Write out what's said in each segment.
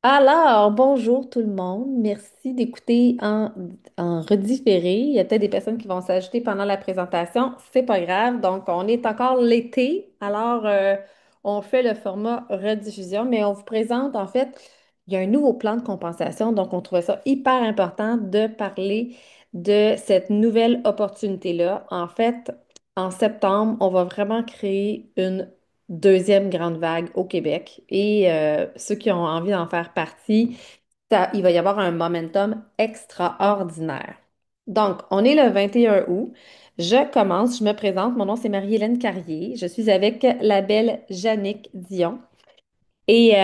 Alors, bonjour tout le monde. Merci d'écouter en redifféré. Il y a peut-être des personnes qui vont s'ajouter pendant la présentation. C'est pas grave. Donc, on est encore l'été. Alors, on fait le format rediffusion, mais on vous présente, en fait, il y a un nouveau plan de compensation. Donc, on trouvait ça hyper important de parler de cette nouvelle opportunité-là. En fait, en septembre, on va vraiment créer une deuxième grande vague au Québec. Et ceux qui ont envie d'en faire partie, il va y avoir un momentum extraordinaire. Donc, on est le 21 août. Je commence, je me présente. Mon nom, c'est Marie-Hélène Carrier. Je suis avec la belle Jannick Dion. Et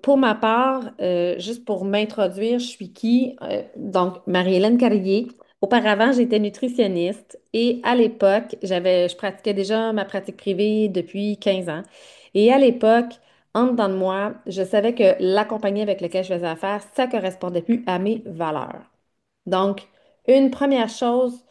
pour ma part, juste pour m'introduire, je suis qui? Donc, Marie-Hélène Carrier. Auparavant, j'étais nutritionniste et à l'époque, je pratiquais déjà ma pratique privée depuis 15 ans. Et à l'époque, en dedans de moi, je savais que la compagnie avec laquelle je faisais affaire, ça correspondait plus à mes valeurs. Donc, une première chose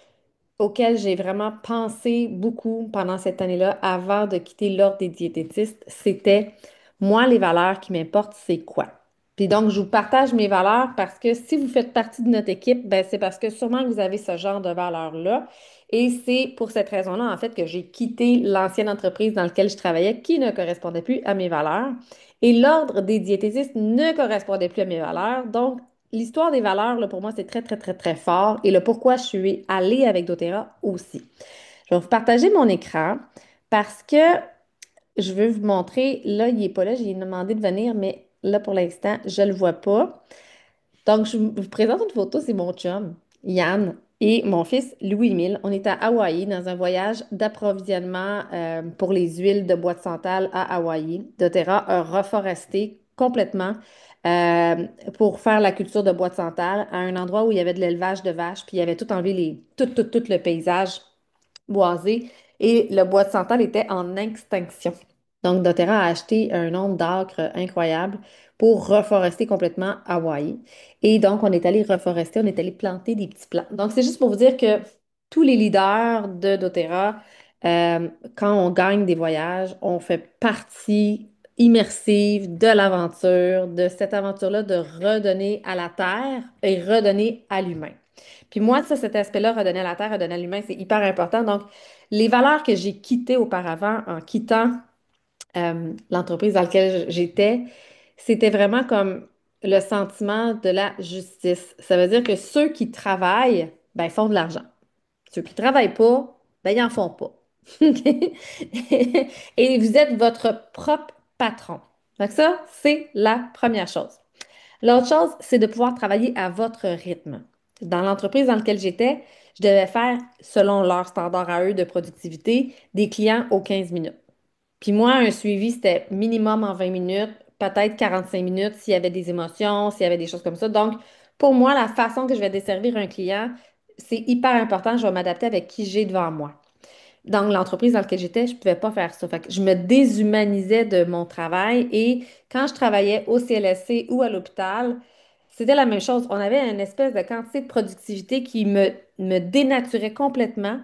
auquel j'ai vraiment pensé beaucoup pendant cette année-là, avant de quitter l'ordre des diététistes, c'était moi, les valeurs qui m'importent, c'est quoi? Puis donc, je vous partage mes valeurs parce que si vous faites partie de notre équipe, ben, c'est parce que sûrement que vous avez ce genre de valeurs-là. Et c'est pour cette raison-là, en fait, que j'ai quitté l'ancienne entreprise dans laquelle je travaillais qui ne correspondait plus à mes valeurs. Et l'ordre des diététistes ne correspondait plus à mes valeurs. Donc, l'histoire des valeurs, là, pour moi, c'est très, très, très, très fort. Et le pourquoi je suis allée avec doTERRA aussi. Je vais vous partager mon écran parce que je veux vous montrer. Là, il n'est pas là. J'ai demandé de venir, mais là, pour l'instant, je ne le vois pas. Donc, je vous présente une photo. C'est mon chum, Yann, et mon fils, Louis-Émile. On est à Hawaï dans un voyage d'approvisionnement pour les huiles de bois de santal à Hawaï. doTERRA a reforesté complètement euh, pour faire la culture de bois de santal à un endroit où il y avait de l'élevage de vaches, puis il y avait tout enlevé tout le paysage boisé et le bois de santal était en extinction. Donc, doTERRA a acheté un nombre d'acres incroyable pour reforester complètement Hawaï. Et donc, on est allé reforester, on est allé planter des petits plants. Donc, c'est juste pour vous dire que tous les leaders de doTERRA, quand on gagne des voyages, on fait partie immersive de l'aventure, de cette aventure-là de redonner à la terre et redonner à l'humain. Puis moi, ça, cet aspect-là, redonner à la terre, redonner à l'humain, c'est hyper important. Donc, les valeurs que j'ai quittées auparavant en quittant l'entreprise dans laquelle j'étais, c'était vraiment comme le sentiment de la justice. Ça veut dire que ceux qui travaillent, ben, font de l'argent. Ceux qui ne travaillent pas, ben, ils n'en font pas. Et vous êtes votre propre patron. Donc ça, c'est la première chose. L'autre chose, c'est de pouvoir travailler à votre rythme. Dans l'entreprise dans laquelle j'étais, je devais faire, selon leur standard à eux de productivité, des clients aux 15 minutes. Puis moi, un suivi, c'était minimum en 20 minutes, peut-être 45 minutes s'il y avait des émotions, s'il y avait des choses comme ça. Donc, pour moi, la façon que je vais desservir un client, c'est hyper important. Je vais m'adapter avec qui j'ai devant moi. Dans l'entreprise dans laquelle j'étais, je ne pouvais pas faire ça. Fait que je me déshumanisais de mon travail et quand je travaillais au CLSC ou à l'hôpital, c'était la même chose. On avait une espèce de quantité de productivité qui me dénaturait complètement.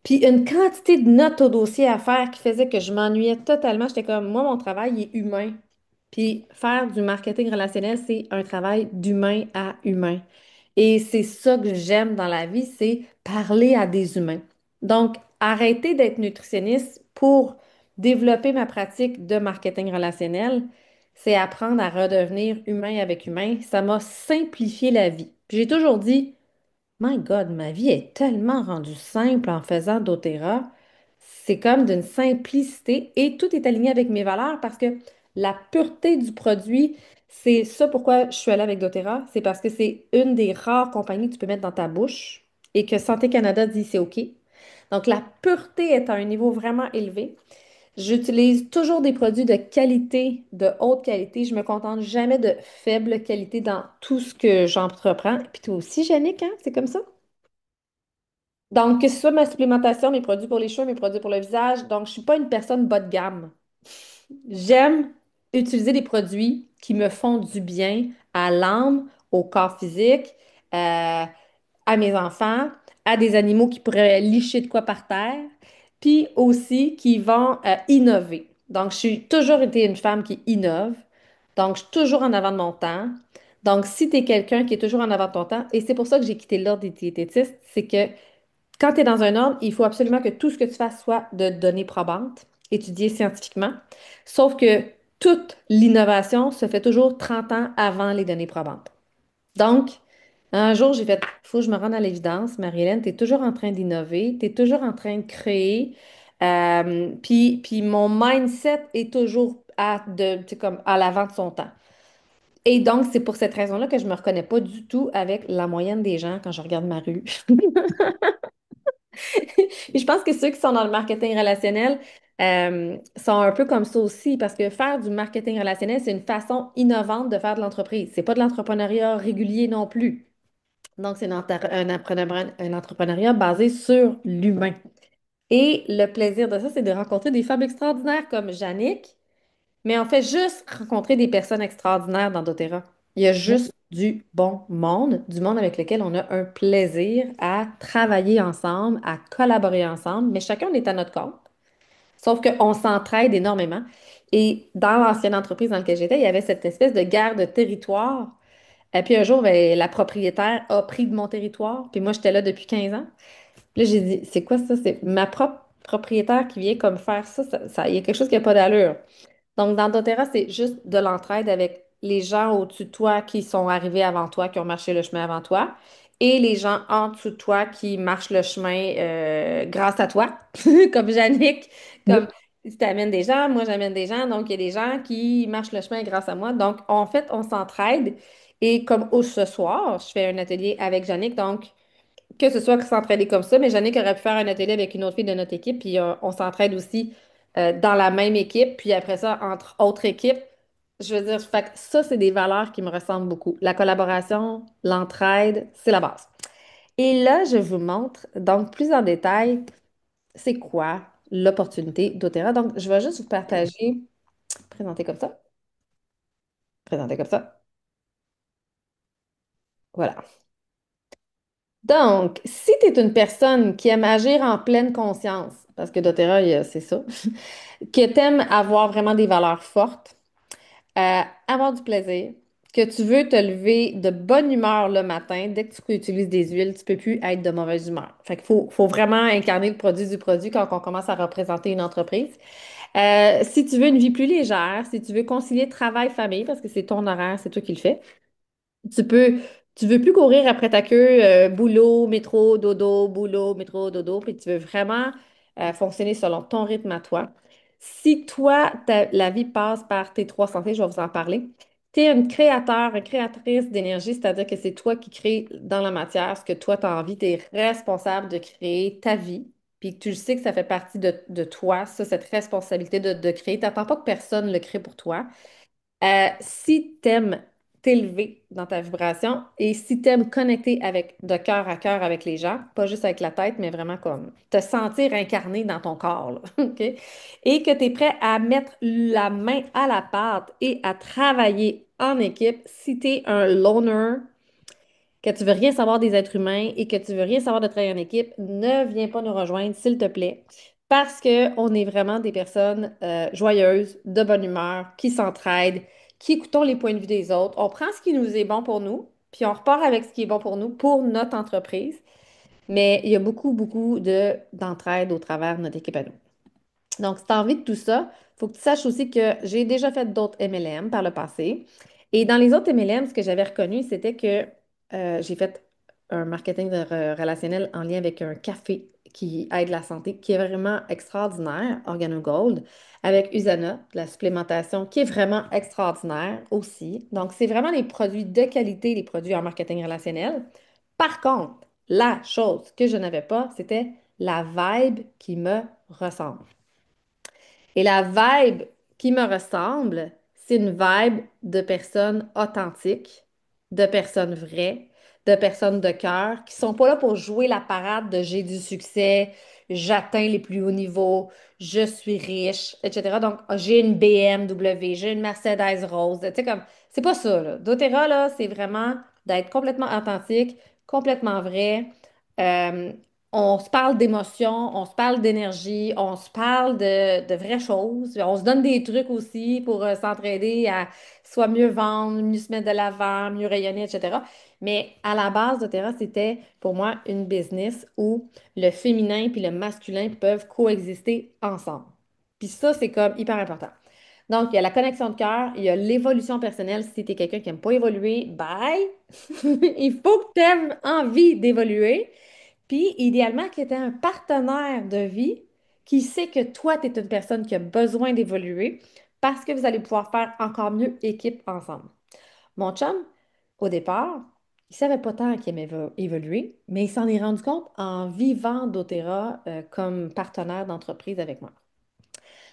Puis une quantité de notes au dossier à faire qui faisait que je m'ennuyais totalement. J'étais comme, moi, mon travail il est humain. Puis faire du marketing relationnel, c'est un travail d'humain à humain. Et c'est ça que j'aime dans la vie, c'est parler à des humains. Donc, arrêter d'être nutritionniste pour développer ma pratique de marketing relationnel, c'est apprendre à redevenir humain avec humain. Ça m'a simplifié la vie. Puis j'ai toujours dit, My God, ma vie est tellement rendue simple en faisant doTERRA. C'est comme d'une simplicité et tout est aligné avec mes valeurs parce que la pureté du produit, c'est ça pourquoi je suis allée avec doTERRA. C'est parce que c'est une des rares compagnies que tu peux mettre dans ta bouche et que Santé Canada dit c'est OK. Donc la pureté est à un niveau vraiment élevé. J'utilise toujours des produits de qualité, de haute qualité. Je me contente jamais de faible qualité dans tout ce que j'entreprends. Puis toi aussi, Yannick, hein? C'est comme ça? Donc, que ce soit ma supplémentation, mes produits pour les cheveux, mes produits pour le visage. Donc, je suis pas une personne bas de gamme. J'aime utiliser des produits qui me font du bien à l'âme, au corps physique, à mes enfants, à des animaux qui pourraient licher de quoi par terre, puis aussi qui vont innover. Donc, je suis toujours été une femme qui innove. Donc, je suis toujours en avant de mon temps. Donc, si tu es quelqu'un qui est toujours en avant de ton temps, et c'est pour ça que j'ai quitté l'ordre des diététistes, c'est que quand tu es dans un ordre, il faut absolument que tout ce que tu fasses soit de données probantes, étudiées scientifiquement. Sauf que toute l'innovation se fait toujours 30 ans avant les données probantes. Donc, un jour, j'ai fait, il faut que je me rende à l'évidence, Marie-Hélène, tu es toujours en train d'innover, tu es toujours en train de créer, puis mon mindset est toujours tu sais, comme à l'avant de son temps. Et donc, c'est pour cette raison-là que je me reconnais pas du tout avec la moyenne des gens quand je regarde ma rue. Et je pense que ceux qui sont dans le marketing relationnel sont un peu comme ça aussi, parce que faire du marketing relationnel, c'est une façon innovante de faire de l'entreprise. C'est pas de l'entrepreneuriat régulier non plus. Donc, c'est un entrepreneuriat basé sur l'humain. Et le plaisir de ça, c'est de rencontrer des femmes extraordinaires comme Jannick, mais on fait juste rencontrer des personnes extraordinaires dans doTERRA. Il y a juste du monde avec lequel on a un plaisir à travailler ensemble, à collaborer ensemble, mais chacun on est à notre compte. Sauf qu'on s'entraide énormément. Et dans l'ancienne entreprise dans laquelle j'étais, il y avait cette espèce de guerre de territoire. Et puis un jour, ben, la propriétaire a pris de mon territoire, puis moi j'étais là depuis 15 ans. Puis là, j'ai dit, c'est quoi ça? C'est ma propre propriétaire qui vient comme faire ça. Il y a quelque chose qui n'a pas d'allure. Donc, dans doTERRA, c'est juste de l'entraide avec les gens au-dessus de toi qui sont arrivés avant toi, qui ont marché le chemin avant toi, et les gens en dessous de toi qui marchent le chemin grâce à toi, comme Jannick, comme Yep. si tu amènes des gens, moi j'amène des gens, donc il y a des gens qui marchent le chemin grâce à moi. Donc, en fait, on s'entraide. Et comme ce soir, je fais un atelier avec Jannick, donc que ce soit s'entraider comme ça, mais Jannick aurait pu faire un atelier avec une autre fille de notre équipe, puis on s'entraide aussi dans la même équipe, puis après ça, entre autres équipes. Je veux dire, fait que ça, c'est des valeurs qui me ressemblent beaucoup. La collaboration, l'entraide, c'est la base. Et là, je vous montre donc plus en détail, c'est quoi l'opportunité d'Otera. Donc, je vais juste vous partager, présenter comme ça, présenter comme ça. Voilà. Donc, si tu es une personne qui aime agir en pleine conscience, parce que doTERRA, c'est ça, que t'aimes avoir vraiment des valeurs fortes, avoir du plaisir, que tu veux te lever de bonne humeur le matin, dès que tu utilises des huiles, tu peux plus être de mauvaise humeur. Fait qu'il faut vraiment incarner le produit du produit quand on commence à représenter une entreprise. Si tu veux une vie plus légère, si tu veux concilier travail-famille, parce que c'est ton horaire, c'est toi qui le fais, tu peux, tu veux plus courir après ta queue, boulot, métro, dodo, boulot, métro, dodo, puis tu veux vraiment fonctionner selon ton rythme à toi. Si toi, la vie passe par tes trois sentiers, je vais vous en parler. Tu es un créateur, une créatrice d'énergie, c'est-à-dire que c'est toi qui crées dans la matière ce que toi, tu as envie. Tu es responsable de créer ta vie, puis que tu le sais que ça fait partie de toi, ça, cette responsabilité de créer. Tu n'attends pas que personne le crée pour toi. Si t'aimes t'élever dans ta vibration et si t'aimes connecter avec de cœur à cœur avec les gens, pas juste avec la tête, mais vraiment comme te sentir incarné dans ton corps, là, OK? Et que tu es prêt à mettre la main à la pâte et à travailler en équipe, si tu es un loner, que tu veux rien savoir des êtres humains et que tu veux rien savoir de travailler en équipe, ne viens pas nous rejoindre, s'il te plaît. Parce qu'on est vraiment des personnes joyeuses, de bonne humeur, qui s'entraident, qui écoutons les points de vue des autres. On prend ce qui nous est bon pour nous, puis on repart avec ce qui est bon pour nous, pour notre entreprise. Mais il y a beaucoup, beaucoup d'entraide au travers de notre équipe à nous. Donc, si tu as envie de tout ça, il faut que tu saches aussi que j'ai déjà fait d'autres MLM par le passé. Et dans les autres MLM, ce que j'avais reconnu, c'était que j'ai fait un marketing relationnel en lien avec un café qui aide la santé, qui est vraiment extraordinaire, OrganoGold, avec Usana, de la supplémentation, qui est vraiment extraordinaire aussi. Donc, c'est vraiment les produits de qualité, les produits en marketing relationnel. Par contre, la chose que je n'avais pas, c'était la vibe qui me ressemble. Et la vibe qui me ressemble, c'est une vibe de personnes authentiques, de personnes vraies, de personnes de cœur, qui sont pas là pour jouer la parade de j'ai du succès, j'atteins les plus hauts niveaux, je suis riche, etc. Donc, j'ai une BMW, j'ai une Mercedes rose. Tu sais, comme, c'est pas ça, là. doTERRA, là, c'est vraiment d'être complètement authentique, complètement vrai. Euh, On se parle d'émotions, on se parle d'énergie, on se parle de vraies choses. On se donne des trucs aussi pour s'entraider à soit mieux vendre, mieux se mettre de l'avant, mieux rayonner, etc. Mais à la base, doTERRA, c'était pour moi une business où le féminin puis le masculin peuvent coexister ensemble. Puis ça, c'est comme hyper important. Donc, il y a la connexion de cœur, il y a l'évolution personnelle. Si tu es quelqu'un qui n'aime pas évoluer, bye! Il faut que tu aies envie d'évoluer. Puis, idéalement, que tu aies un partenaire de vie qui sait que toi, tu es une personne qui a besoin d'évoluer parce que vous allez pouvoir faire encore mieux équipe ensemble. Mon chum, au départ, il savait pas tant qu'il aimait évoluer, mais il s'en est rendu compte en vivant doTERRA comme partenaire d'entreprise avec moi.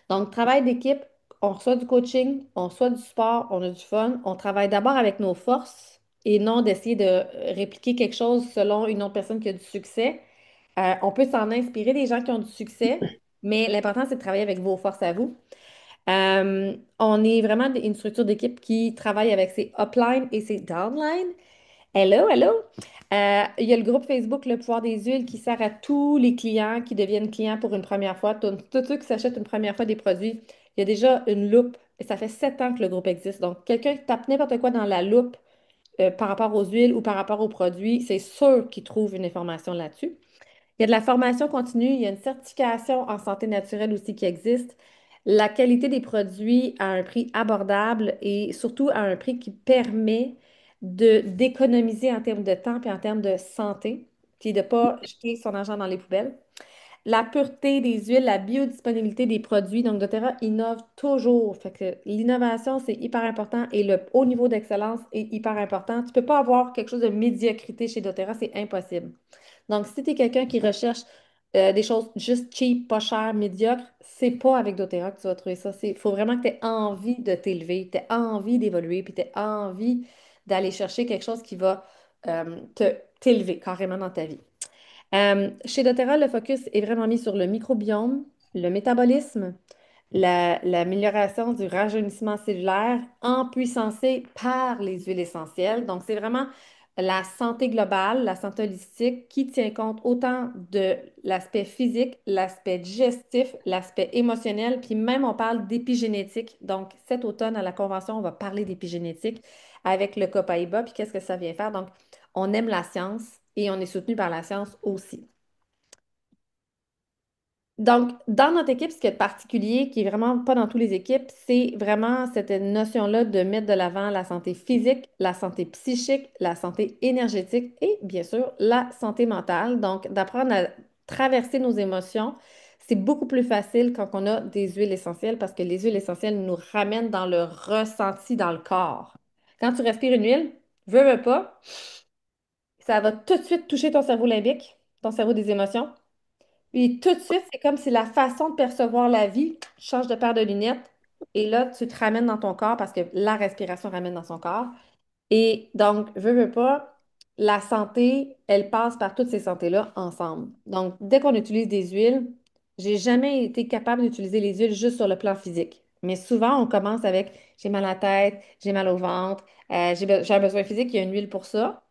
Donc, travail d'équipe, on reçoit du coaching, on reçoit du support, on a du fun. On travaille d'abord avec nos forces et non d'essayer de répliquer quelque chose selon une autre personne qui a du succès. On peut s'en inspirer des gens qui ont du succès, mais l'important, c'est de travailler avec vos forces à vous. On est vraiment une structure d'équipe qui travaille avec ses uplines et ses downlines. Hello, hello. Il y a le groupe Facebook Le Pouvoir des Huiles qui sert à tous les clients qui deviennent clients pour une première fois. Tous ceux qui s'achètent une première fois des produits, il y a déjà une loupe et ça fait 7 ans que le groupe existe. Donc, quelqu'un qui tape n'importe quoi dans la loupe par rapport aux huiles ou par rapport aux produits, c'est sûr qu'il trouve une information là-dessus. Il y a de la formation continue, il y a une certification en santé naturelle aussi qui existe. La qualité des produits à un prix abordable et surtout à un prix qui permet d'économiser en termes de temps et en termes de santé, puis de ne pas jeter son argent dans les poubelles. La pureté des huiles, la biodisponibilité des produits. Donc, doTERRA innove toujours. Fait que l'innovation, c'est hyper important et le haut niveau d'excellence est hyper important. Tu ne peux pas avoir quelque chose de médiocrité chez doTERRA, c'est impossible. Donc, si tu es quelqu'un qui recherche des choses juste cheap, pas chères, médiocres, c'est pas avec doTERRA que tu vas trouver ça. Il faut vraiment que tu aies envie de t'élever, tu aies envie d'évoluer, puis tu aies envie d'aller chercher quelque chose qui va t'élever carrément dans ta vie. Chez doTERRA, le focus est vraiment mis sur le microbiome, le métabolisme, l'amélioration du rajeunissement cellulaire empuissancé par les huiles essentielles. Donc, c'est vraiment la santé globale, la santé holistique qui tient compte autant de l'aspect physique, l'aspect digestif, l'aspect émotionnel, puis même on parle d'épigénétique. Donc, cet automne à la convention, on va parler d'épigénétique avec le Copaiba, puis qu'est-ce que ça vient faire? Donc, on aime la science et on est soutenu par la science aussi. Donc, dans notre équipe, ce qui est particulier, qui est vraiment pas dans toutes les équipes, c'est vraiment cette notion-là de mettre de l'avant la santé physique, la santé psychique, la santé énergétique et bien sûr la santé mentale. Donc, d'apprendre à traverser nos émotions, c'est beaucoup plus facile quand on a des huiles essentielles parce que les huiles essentielles nous ramènent dans le ressenti dans le corps. Quand tu respires une huile, veux pas, ça va tout de suite toucher ton cerveau limbique, ton cerveau des émotions. Puis tout de suite, c'est comme si la façon de percevoir la vie change de paire de lunettes. Et là, tu te ramènes dans ton corps parce que la respiration ramène dans son corps. Et donc, veux pas, la santé, elle passe par toutes ces santé-là ensemble. Donc, dès qu'on utilise des huiles, j'ai jamais été capable d'utiliser les huiles juste sur le plan physique. Mais souvent, on commence avec j'ai mal à la tête, j'ai mal au ventre, j'ai un besoin physique, il y a une huile pour ça.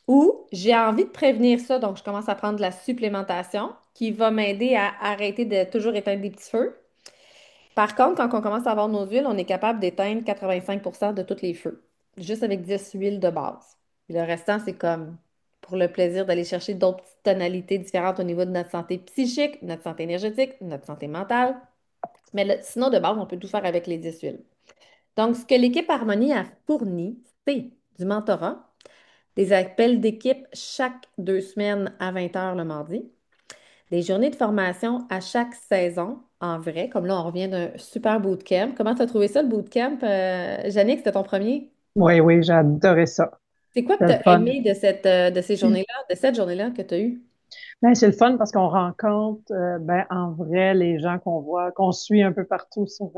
Ou j'ai envie de prévenir ça, donc je commence à prendre de la supplémentation qui va m'aider à arrêter de toujours éteindre des petits feux. Par contre, quand on commence à avoir nos huiles, on est capable d'éteindre 85% de tous les feux, juste avec 10 huiles de base. Puis le restant, c'est comme pour le plaisir d'aller chercher d'autres petites tonalités différentes au niveau de notre santé psychique, notre santé énergétique, notre santé mentale. Mais sinon, de base, on peut tout faire avec les 10 huiles. Donc, ce que l'équipe Harmonie a fourni, c'est du mentorat, des appels d'équipe chaque 2 semaines à 20 heures le mardi, des journées de formation à chaque saison en vrai, comme là, on revient d'un super bootcamp. Comment tu as trouvé ça, le bootcamp? Jannick, c'était ton premier? Oui, oui, j'ai adoré ça. C'est quoi que C'est tu le as fun. aimé de ces journées-là, de cette journée-là que tu as eue? Ben, c'est le fun parce qu'on rencontre ben, en vrai les gens qu'on voit, qu'on suit un peu partout sur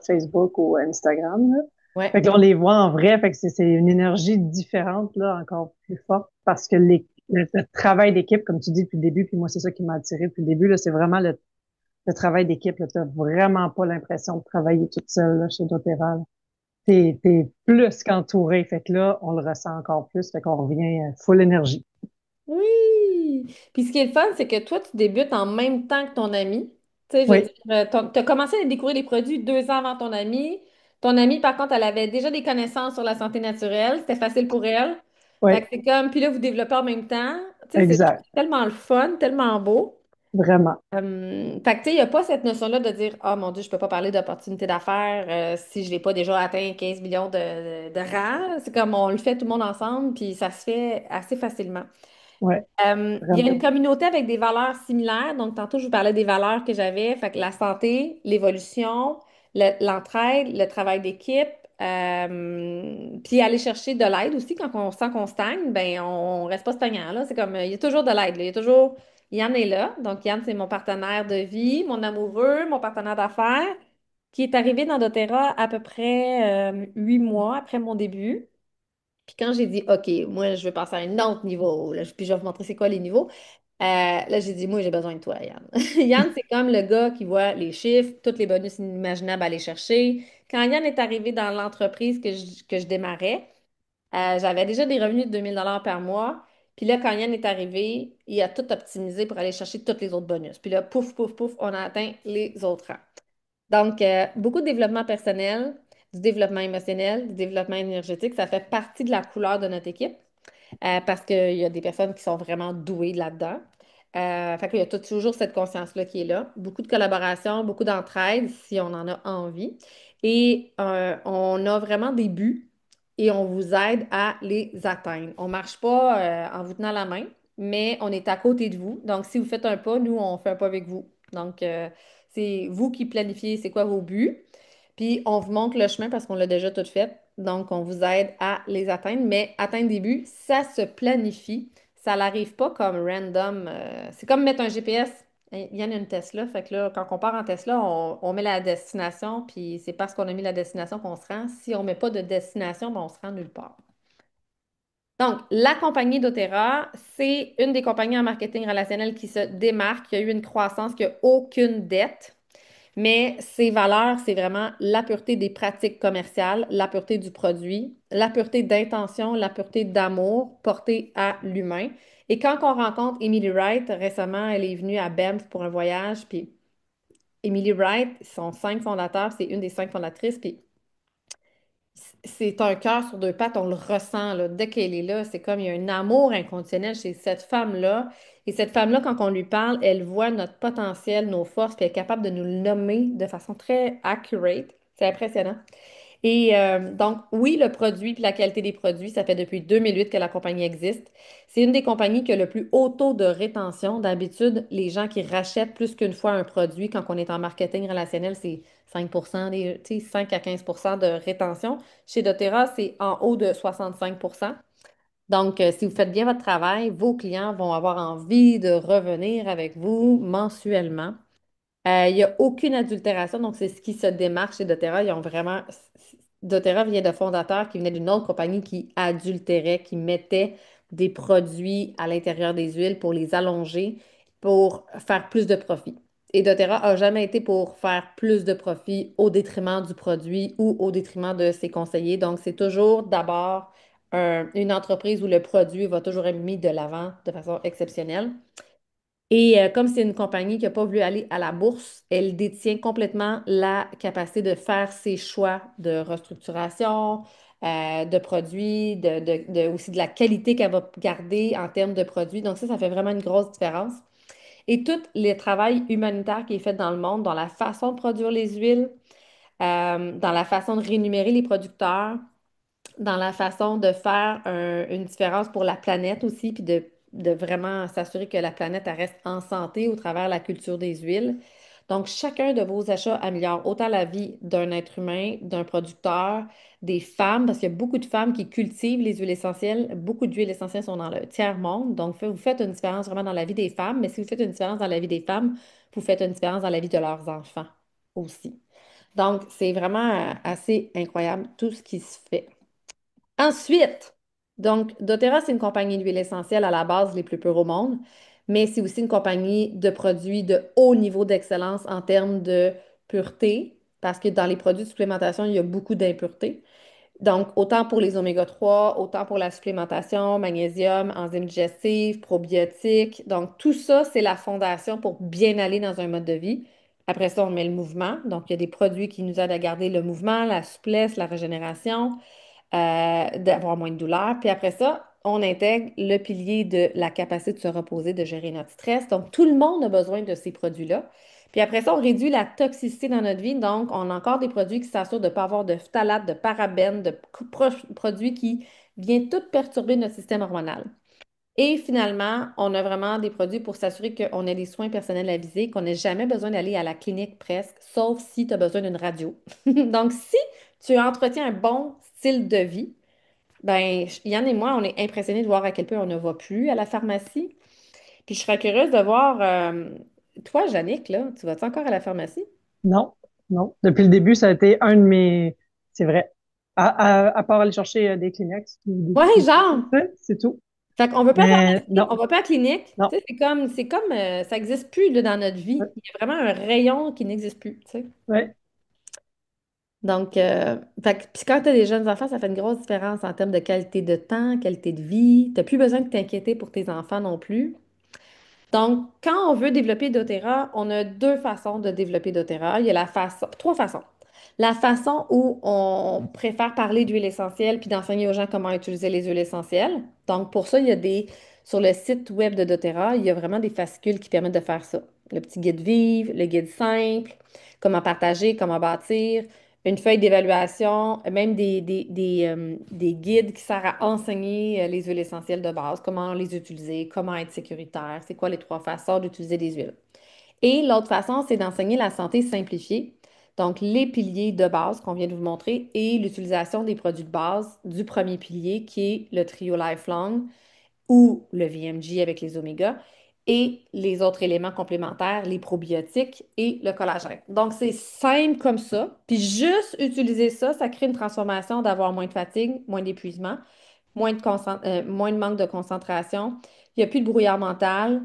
Facebook ou Instagram, là. Ouais. Fait que là, on les voit en vrai, fait que c'est une énergie différente, là, encore plus forte, parce que le travail d'équipe, comme tu dis depuis le début, puis moi, c'est ça qui m'a attiré depuis le début, là, c'est vraiment le travail d'équipe, là. T'as vraiment pas l'impression de travailler toute seule, là, chez doTERRA, là. T'es plus qu'entouré, fait que là, on le ressent encore plus, fait qu'on revient full énergie. Oui! Puis ce qui est le fun, c'est que toi, tu débutes en même temps que ton ami. Tu sais, je veux Oui, dire, tu as commencé à découvrir les produits 2 ans avant ton ami. Ton amie, par contre, elle avait déjà des connaissances sur la santé naturelle. C'était facile pour elle. Fait oui, que c'est comme, puis là, vous développez en même temps. Tu sais, c'est exact. tellement le fun, tellement beau. Vraiment. Fait que, tu sais, il n'y a pas cette notion-là de dire, oh mon Dieu, je peux pas parler d'opportunité d'affaires si je n'ai pas déjà atteint 15 millions de rangs. C'est comme on le fait tout le monde ensemble, puis ça se fait assez facilement. Oui, Il y a vraiment. une communauté avec des valeurs similaires. Donc, tantôt, je vous parlais des valeurs que j'avais. Fait que la santé, l'évolution, l'entraide, le travail d'équipe, puis aller chercher de l'aide aussi quand on sent qu'on stagne, ben on reste pas stagnant, là. C'est comme, il y a toujours de l'aide, là. Il y a toujours, Yann est là. Donc, Yann, c'est mon partenaire de vie, mon amoureux, mon partenaire d'affaires, qui est arrivé dans doTERRA à peu près 8 mois après mon début. Puis quand j'ai dit, OK, moi, je veux passer à un autre niveau, là, puis je vais vous montrer c'est quoi les niveaux. Là, j'ai dit, moi, j'ai besoin de toi, Yann. Yann, c'est comme le gars qui voit les chiffres, tous les bonus inimaginables à aller chercher. Quand Yann est arrivé dans l'entreprise que je démarrais, j'avais déjà des revenus de 2 000 $ par mois. Puis là, quand Yann est arrivé, il a tout optimisé pour aller chercher tous les autres bonus. Puis là, pouf, pouf, pouf, on a atteint les autres rangs. Donc, beaucoup de développement personnel, du développement émotionnel, du développement énergétique, ça fait partie de la couleur de notre équipe parce qu'il y a des personnes qui sont vraiment douées là-dedans. Fait qu'il y a toujours cette conscience-là qui est là. Beaucoup de collaboration, beaucoup d'entraide si on en a envie. Et on a vraiment des buts et on vous aide à les atteindre. On ne marche pas en vous tenant la main, mais on est à côté de vous. Donc, si vous faites un pas, nous, on fait un pas avec vous. Donc, c'est vous qui planifiez c'est quoi vos buts. Puis on vous montre le chemin parce qu'on l'a déjà tout fait. Donc, on vous aide à les atteindre. Mais atteindre des buts, ça se planifie. Ça n'arrive pas comme random. C'est comme mettre un GPS. Il y en a une Tesla. Fait que là, quand on part en Tesla, on met la destination. Puis c'est parce qu'on a mis la destination qu'on se rend. Si on ne met pas de destination, ben, on se rend nulle part. Donc, la compagnie doTERRA, c'est une des compagnies en marketing relationnel qui se démarque, qui a eu une croissance, qui n'a aucune dette. Mais ses valeurs, c'est vraiment la pureté des pratiques commerciales, la pureté du produit, la pureté d'intention, la pureté d'amour portée à l'humain. Et quand on rencontre Emily Wright, récemment, elle est venue à Banff pour un voyage, puis Emily Wright, son 5 fondateurs, c'est une des 5 fondatrices, puis c'est un cœur sur 2 pattes, on le ressent là, dès qu'elle est là. C'est comme il y a un amour inconditionnel chez cette femme-là. Et cette femme-là, quand on lui parle, elle voit notre potentiel, nos forces, puis elle est capable de nous le nommer de façon très accurate. C'est impressionnant. Et donc, oui, le produit puis la qualité des produits, ça fait depuis 2008 que la compagnie existe. C'est une des compagnies qui a le plus haut taux de rétention. D'habitude, les gens qui rachètent plus qu'une fois un produit quand on est en marketing relationnel, c'est 5 tu sais, 5 à 15 de rétention. Chez doTERRA, c'est en haut de 65. Donc, si vous faites bien votre travail, vos clients vont avoir envie de revenir avec vous mensuellement. Il n'y a aucune adultération, donc c'est ce qui se démarque chez doTERRA. Ils ont vraiment. doTERRA vient de fondateurs qui venaient d'une autre compagnie qui adultérait, qui mettait des produits à l'intérieur des huiles pour les allonger, pour faire plus de profit. Et doTERRA n'a jamais été pour faire plus de profit au détriment du produit ou au détriment de ses conseillers. Donc, c'est toujours d'abord une entreprise où le produit va toujours être mis de l'avant de façon exceptionnelle. Et comme c'est une compagnie qui n'a pas voulu aller à la bourse, elle détient complètement la capacité de faire ses choix de restructuration, de produits, aussi de la qualité qu'elle va garder en termes de produits. Donc ça fait vraiment une grosse différence. Et tout le travail humanitaire qui est fait dans le monde, dans la façon de produire les huiles, dans la façon de rémunérer les producteurs, dans la façon de faire une différence pour la planète aussi, puis de vraiment s'assurer que la planète elle reste en santé au travers de la culture des huiles. Donc, chacun de vos achats améliore autant la vie d'un être humain, d'un producteur, des femmes, parce qu'il y a beaucoup de femmes qui cultivent les huiles essentielles. Beaucoup d'huiles essentielles sont dans le tiers-monde. Donc, vous faites une différence vraiment dans la vie des femmes, mais si vous faites une différence dans la vie des femmes, vous faites une différence dans la vie de leurs enfants aussi. Donc, c'est vraiment assez incroyable tout ce qui se fait. Ensuite, donc, doTERRA, c'est une compagnie d'huile essentielle à la base les plus pures au monde, mais c'est aussi une compagnie de produits de haut niveau d'excellence en termes de pureté, parce que dans les produits de supplémentation, il y a beaucoup d'impuretés. Donc, autant pour les oméga 3, autant pour la supplémentation, magnésium, enzymes digestifs, probiotiques. Donc, tout ça, c'est la fondation pour bien aller dans un mode de vie. Après ça, on met le mouvement. Donc, il y a des produits qui nous aident à garder le mouvement, la souplesse, la régénération, d'avoir moins de douleur. Puis après ça, on intègre le pilier de la capacité de se reposer, de gérer notre stress. Donc, tout le monde a besoin de ces produits-là. Puis après ça, on réduit la toxicité dans notre vie. Donc, on a encore des produits qui s'assurent de ne pas avoir de phtalates, de parabènes, de produits qui viennent tout perturber notre système hormonal. Et finalement, on a vraiment des produits pour s'assurer qu'on ait des soins personnels avisés, qu'on n'ait jamais besoin d'aller à la clinique presque, sauf si tu as besoin d'une radio. Donc, si tu entretiens un bon style de vie, ben, Yann et moi, on est impressionnés de voir à quel point on ne va plus à la pharmacie. Puis je serais curieuse de voir, toi, Jannick, là, tu vas-tu encore à la pharmacie? Non, non. Depuis le début, ça a été un de mes... C'est vrai. À part aller chercher des Kleenex ou Ouais, des trucs, genre. tu sais, c'est tout. Fait qu'on veut pas à la Mais pharmacie, on non, va pas à la clinique. non. Tu sais, ça n'existe plus là, dans notre vie. Ouais, Il y a vraiment un rayon qui n'existe plus, tu sais. ouais. Donc, puis quand tu as des jeunes enfants, ça fait une grosse différence en termes de qualité de temps, qualité de vie. Tu n'as plus besoin de t'inquiéter pour tes enfants non plus. Donc, quand on veut développer doTERRA, on a deux façons de développer doTERRA. Il y a trois façons. La façon où on préfère parler d'huile essentielle puis d'enseigner aux gens comment utiliser les huiles essentielles. Donc, pour ça, sur le site web de doTERRA, il y a vraiment des fascicules qui permettent de faire ça. Le petit guide vive, le guide simple, comment partager, comment bâtir, une feuille d'évaluation, même des guides qui servent à enseigner les huiles essentielles de base, comment les utiliser, comment être sécuritaire, c'est quoi les trois façons d'utiliser des huiles. Et l'autre façon, c'est d'enseigner la santé simplifiée. Donc, les piliers de base qu'on vient de vous montrer et l'utilisation des produits de base du premier pilier qui est le trio Lifelong ou le VMG avec les omégas et les autres éléments complémentaires, les probiotiques et le collagène. Donc, c'est simple comme ça. Puis juste utiliser ça, ça crée une transformation d'avoir moins de fatigue, moins d'épuisement, moins de manque de concentration. Il n'y a plus de brouillard mental,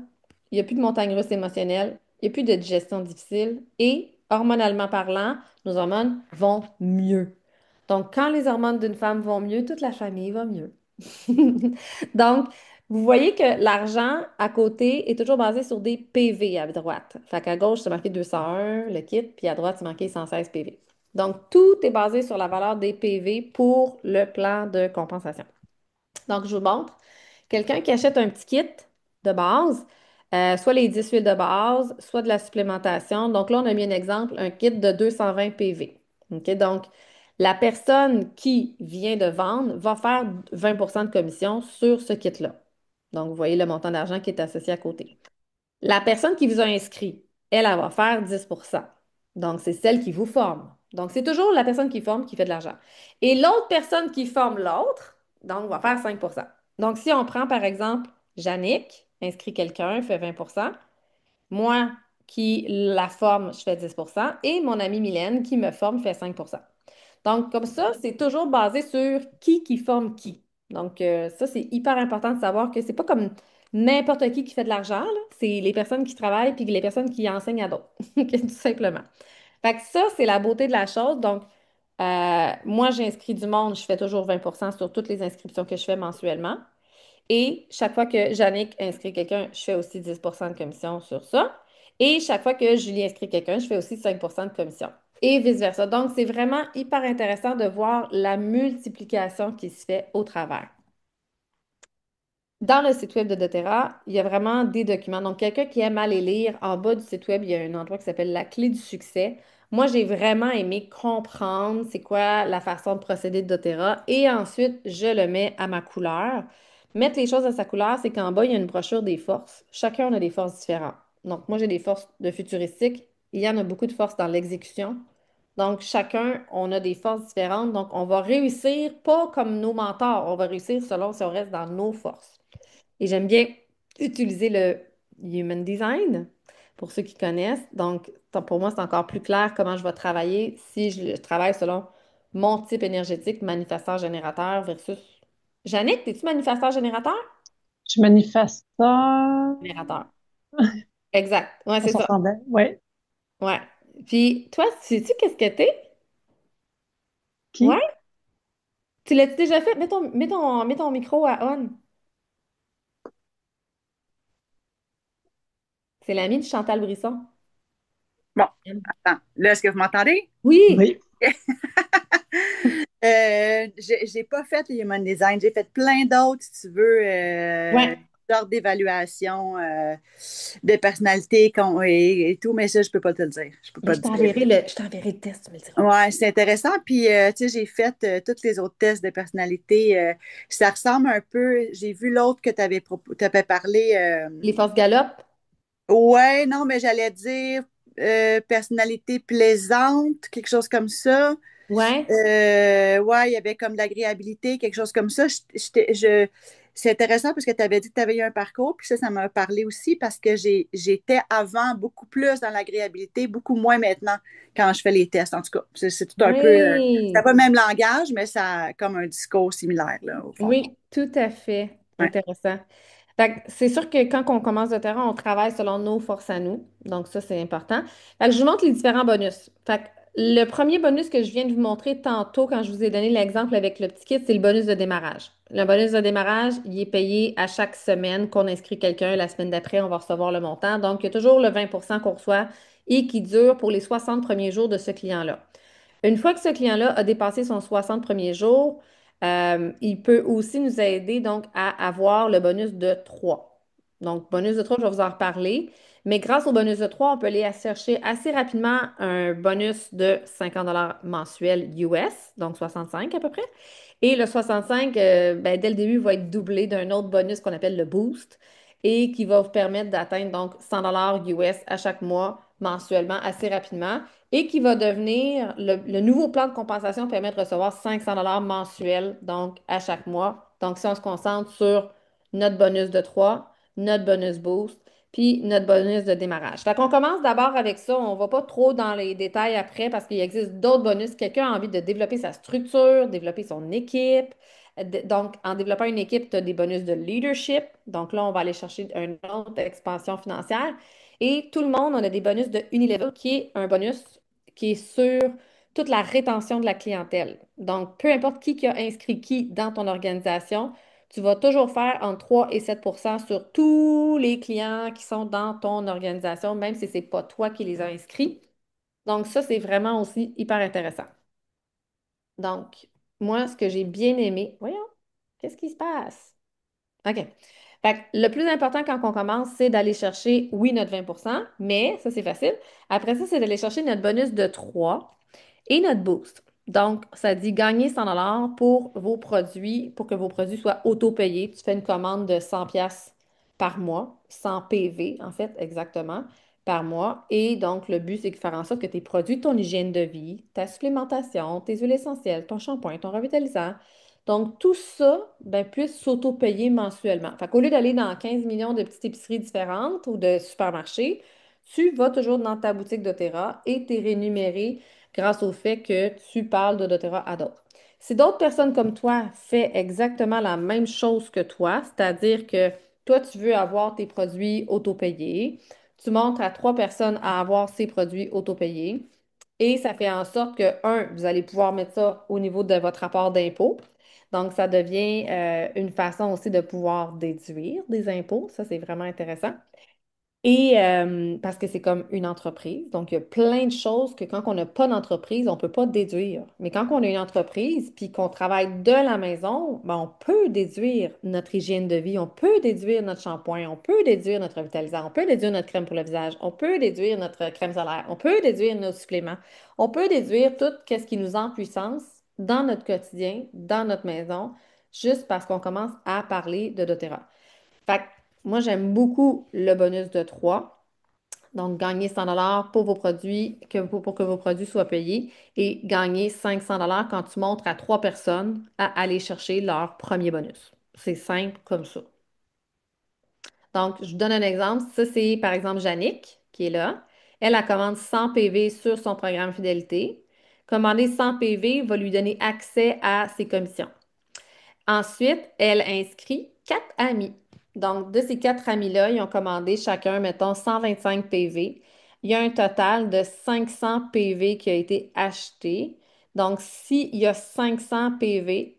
il n'y a plus de montagne russe émotionnelle, il n'y a plus de digestion difficile et, hormonalement parlant, nos hormones vont mieux. Donc, quand les hormones d'une femme vont mieux, toute la famille va mieux. Donc, vous voyez que l'argent à côté est toujours basé sur des PV à droite. Fait qu'à gauche, c'est marqué 201, le kit, puis à droite, c'est marqué 116 PV. Donc, tout est basé sur la valeur des PV pour le plan de compensation. Donc, je vous montre. Quelqu'un qui achète un petit kit de base, soit les 10 huiles de base, soit de la supplémentation. Donc là, on a mis un exemple, un kit de 220 PV. OK? Donc, la personne qui vient de vendre va faire 20 de commission sur ce kit-là. Donc, vous voyez le montant d'argent qui est associé à côté. La personne qui vous a inscrit, elle va faire 10. Donc, c'est celle qui vous forme. Donc, c'est toujours la personne qui forme qui fait de l'argent. Et l'autre personne qui forme l'autre, donc, va faire 5. Donc, si on prend par exemple Jannick, inscrit quelqu'un, fait 20. Moi qui la forme, je fais 10. Et mon amie Mylène qui me forme fait 5. Donc, comme ça, c'est toujours basé sur qui forme qui. Donc, ça, c'est hyper important de savoir que c'est pas comme n'importe qui fait de l'argent, là. C'est les personnes qui travaillent puis les personnes qui enseignent à d'autres, tout simplement. Fait que ça, c'est la beauté de la chose. Donc, moi, j'inscris du monde, je fais toujours 20 sur toutes les inscriptions que je fais mensuellement. Et chaque fois que Jannick inscrit quelqu'un, je fais aussi 10 de commission sur ça. Et chaque fois que Julie inscrit quelqu'un, je fais aussi 5 de commission. Et vice-versa. Donc, c'est vraiment hyper intéressant de voir la multiplication qui se fait au travers. Dans le site web de doTERRA, il y a vraiment des documents. Donc, quelqu'un qui aime aller lire, en bas du site web, il y a un endroit qui s'appelle la clé du succès. Moi, j'ai vraiment aimé comprendre c'est quoi la façon de procéder de doTERRA et ensuite, je le mets à ma couleur. Mettre les choses à sa couleur, c'est qu'en bas, il y a une brochure des forces. Chacun a des forces différentes. Donc, moi, j'ai des forces de futuristique. Il y en a beaucoup de forces dans l'exécution. Donc, chacun, on a des forces différentes. Donc, on va réussir pas comme nos mentors. On va réussir selon si on reste dans nos forces. Et j'aime bien utiliser le Human Design pour ceux qui connaissent. Donc, pour moi, c'est encore plus clair comment je vais travailler si je travaille selon mon type énergétique, manifesteur générateur versus... Jannick, es-tu manifesteur générateur? Je manifeste ça. Générateur. Exact. Ouais, On c'est s'en ça. ressemblait. Ouais. Ouais. Puis, toi, sais-tu qu'est-ce que t'es? Ouais? Qui? Tu l'as déjà fait? Mets ton micro à on. C'est l'ami de Chantal Brisson. Bon, attends. Là, est-ce que vous m'entendez? Oui. Oui. J'ai pas fait le Human Design. J'ai fait plein d'autres, si tu veux, Ouais. sortes d'évaluation de personnalité et tout, mais ça, je peux pas te le dire. Je peux Mais pas te dire. je t'enverrai le test, tu me le diras. Ouais, c'est intéressant. Puis, tu sais, j'ai fait tous les autres tests de personnalité. Ça ressemble un peu. J'ai vu l'autre que tu avais parlé. Les forces galop? Ouais, non, mais j'allais dire personnalité plaisante, quelque chose comme ça. Ouais. Ouais, il y avait comme de l'agréabilité, quelque chose comme ça. C'est intéressant parce que tu avais dit que tu avais eu un parcours, puis ça m'a parlé aussi parce que j'étais avant beaucoup plus dans l'agréabilité, beaucoup moins maintenant quand je fais les tests. En tout cas, c'est tout un peu. Ça n'a Oui. pas le même langage, mais ça a comme un discours similaire, là, au fond. Oui, tout à fait. Ouais. Intéressant. Fait que c'est sûr que quand on commence le terrain, on travaille selon nos forces à nous. Donc, ça, c'est important. Fait que je vous montre les différents bonus. Fait que le premier bonus que je viens de vous montrer tantôt, quand je vous ai donné l'exemple avec le petit kit, c'est le bonus de démarrage. Le bonus de démarrage, il est payé à chaque semaine qu'on inscrit quelqu'un. La semaine d'après, on va recevoir le montant. Donc, il y a toujours le 20% qu'on reçoit et qui dure pour les 60 premiers jours de ce client-là. Une fois que ce client-là a dépassé son 60 premiers jours, il peut aussi nous aider donc à avoir le bonus de 3. Donc, bonus de 3, je vais vous en reparler. Mais grâce au bonus de 3, on peut aller chercher assez rapidement un bonus de 50 mensuel US, donc 65 à peu près. Et le 65, ben, dès le début, va être doublé d'un autre bonus qu'on appelle le boost et qui va vous permettre d'atteindre donc 100 US à chaque mois mensuellement assez rapidement et qui va devenir le nouveau plan de compensation permet de recevoir 500 mensuels donc à chaque mois. Donc si on se concentre sur notre bonus de 3, notre bonus boost, puis notre bonus de démarrage. Fait qu'on commence d'abord avec ça. On ne va pas trop dans les détails après parce qu'il existe d'autres bonus. Quelqu'un a envie de développer sa structure, développer son équipe. Donc, en développant une équipe, tu as des bonus de leadership. Donc là, on va aller chercher une autre expansion financière. Et tout le monde, on a des bonus de Unilevel, qui est un bonus qui est sur toute la rétention de la clientèle. Donc, peu importe qui a inscrit qui dans ton organisation, tu vas toujours faire entre 3 et 7% sur tous les clients qui sont dans ton organisation, même si ce n'est pas toi qui les as inscrits. Donc, ça, c'est vraiment aussi hyper intéressant. Donc, moi, ce que j'ai bien aimé, voyons, qu'est-ce qui se passe? OK. Fait que le plus important quand on commence, c'est d'aller chercher, oui, notre 20%, mais ça, c'est facile. Après ça, c'est d'aller chercher notre bonus de 3 et notre boost. Donc, ça dit gagner 100 pour vos produits, pour que vos produits soient auto-payés. Tu fais une commande de 100 pièces par mois, 100 PV, en fait, exactement, par mois. Et donc, le but, c'est de faire en sorte que tes produits, ton hygiène de vie, ta supplémentation, tes huiles essentielles, ton shampoing, ton revitalisant, donc, tout ça, ben, puisse s'auto-payer mensuellement. Fait qu'au lieu d'aller dans 15 millions de petites épiceries différentes ou de supermarchés, tu vas toujours dans ta boutique doTERRA et t'es rémunéré grâce au fait que tu parles de doTERRA à d'autres. Si d'autres personnes comme toi font exactement la même chose que toi, c'est-à-dire que toi, tu veux avoir tes produits auto-payés, tu montres à 3 personnes à avoir ces produits auto-payés et ça fait en sorte que, un, vous allez pouvoir mettre ça au niveau de votre rapport d'impôt. Donc, ça devient une façon aussi de pouvoir déduire des impôts. Ça, c'est vraiment intéressant. Et parce que c'est comme une entreprise. Donc, il y a plein de choses que quand on n'a pas d'entreprise, on ne peut pas déduire. Mais quand on a une entreprise puis qu'on travaille de la maison, ben, on peut déduire notre hygiène de vie, on peut déduire notre shampoing, on peut déduire notre revitalisant, on peut déduire notre crème pour le visage, on peut déduire notre crème solaire, on peut déduire nos suppléments, on peut déduire tout ce qui nous en puissance dans notre quotidien, dans notre maison, juste parce qu'on commence à parler de doTERRA. Fait que moi, j'aime beaucoup le bonus de 3. Donc, gagner 100 pour vos produits, pour que vos produits soient payés et gagner 500 quand tu montres à 3 personnes à aller chercher leur premier bonus. C'est simple comme ça. Donc, je vous donne un exemple. Ça, c'est par exemple Jannick qui est là. Elle commande 100 PV sur son programme fidélité. Commander 100 PV va lui donner accès à ses commissions. Ensuite, elle inscrit 4 amis. Donc, de ces 4 amis-là, ils ont commandé chacun, mettons, 125 PV. Il y a un total de 500 PV qui a été acheté. Donc, s'il y a 500 PV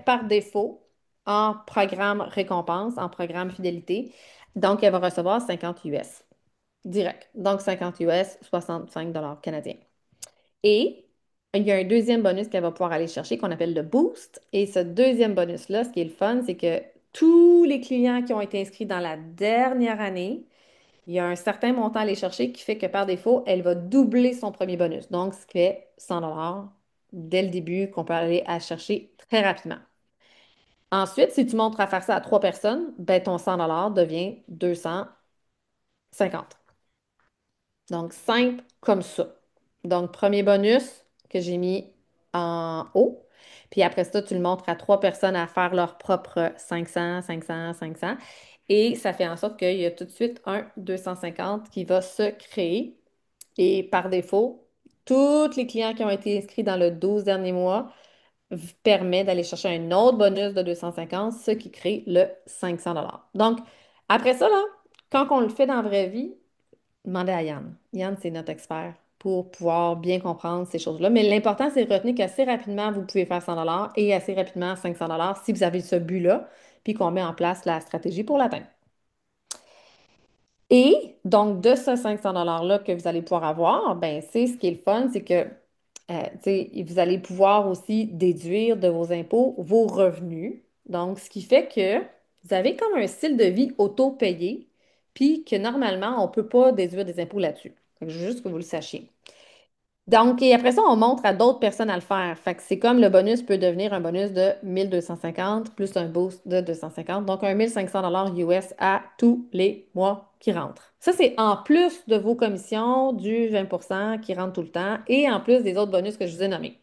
par défaut en programme récompense, en programme fidélité. Donc, elle va recevoir 50 US direct. Donc, 50 US, 65 canadiens. Et il y a un deuxième bonus qu'elle va pouvoir aller chercher qu'on appelle le boost. Et ce deuxième bonus-là, ce qui est le fun, c'est que tous les clients qui ont été inscrits dans la dernière année, il y a un certain montant à aller chercher qui fait que par défaut, elle va doubler son premier bonus. Donc, ce qui fait 100 dès le début qu'on peut aller à chercher très rapidement. Ensuite, si tu montres à faire ça à trois personnes, ben ton 100 devient 250. Donc, simple comme ça. Donc, premier bonus que j'ai mis en haut. Puis après ça, tu le montres à trois personnes à faire leur propre 500, 500, 500. Et ça fait en sorte qu'il y a tout de suite un 250 qui va se créer. Et par défaut, tous les clients qui ont été inscrits dans le 12 derniers mois permet d'aller chercher un autre bonus de 250, ce qui crée le 500. Donc, après ça, là, quand on le fait dans la vraie vie, demandez à Yann. Yann, c'est notre expert pour pouvoir bien comprendre ces choses-là. Mais l'important, c'est de retenir qu'assez rapidement, vous pouvez faire 100 et assez rapidement 500 si vous avez ce but-là, puis qu'on met en place la stratégie pour l'atteindre. Et donc, de ce 500 $-là que vous allez pouvoir avoir, ben, c'est ce qui est le fun, c'est que tu sais, vous allez pouvoir aussi déduire de vos impôts vos revenus. Donc, ce qui fait que vous avez comme un style de vie auto-payé, puis que normalement, on ne peut pas déduire des impôts là-dessus. Fait que je veux juste que vous le sachiez. Donc, et après ça, on montre à d'autres personnes à le faire. Fait que c'est comme le bonus peut devenir un bonus de 1250 plus un boost de 250. Donc, un 1500 US à tous les mois qui rentrent. Ça, c'est en plus de vos commissions du 20 qui rentrent tout le temps et en plus des autres bonus que je vous ai nommés.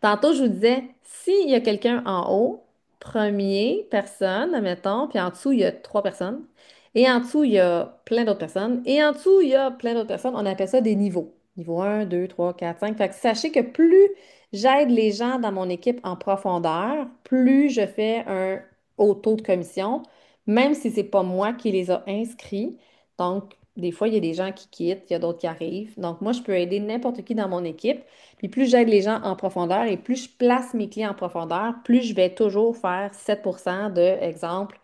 Tantôt, je vous disais, s'il y a quelqu'un en haut, premier personne, admettons, puis en dessous, il y a trois personnes, et en dessous, il y a plein d'autres personnes, et en dessous, il y a plein d'autres personnes, on appelle ça des niveaux. Niveau un, 2, 3, 4, 5. Fait que sachez que plus j'aide les gens dans mon équipe en profondeur, plus je fais un haut taux de commission, même si c'est pas moi qui les a inscrits. Donc, des fois, il y a des gens qui quittent, il y a d'autres qui arrivent. Donc, moi, je peux aider n'importe qui dans mon équipe. Puis plus j'aide les gens en profondeur et plus je place mes clients en profondeur, plus je vais toujours faire 7% de, exemple,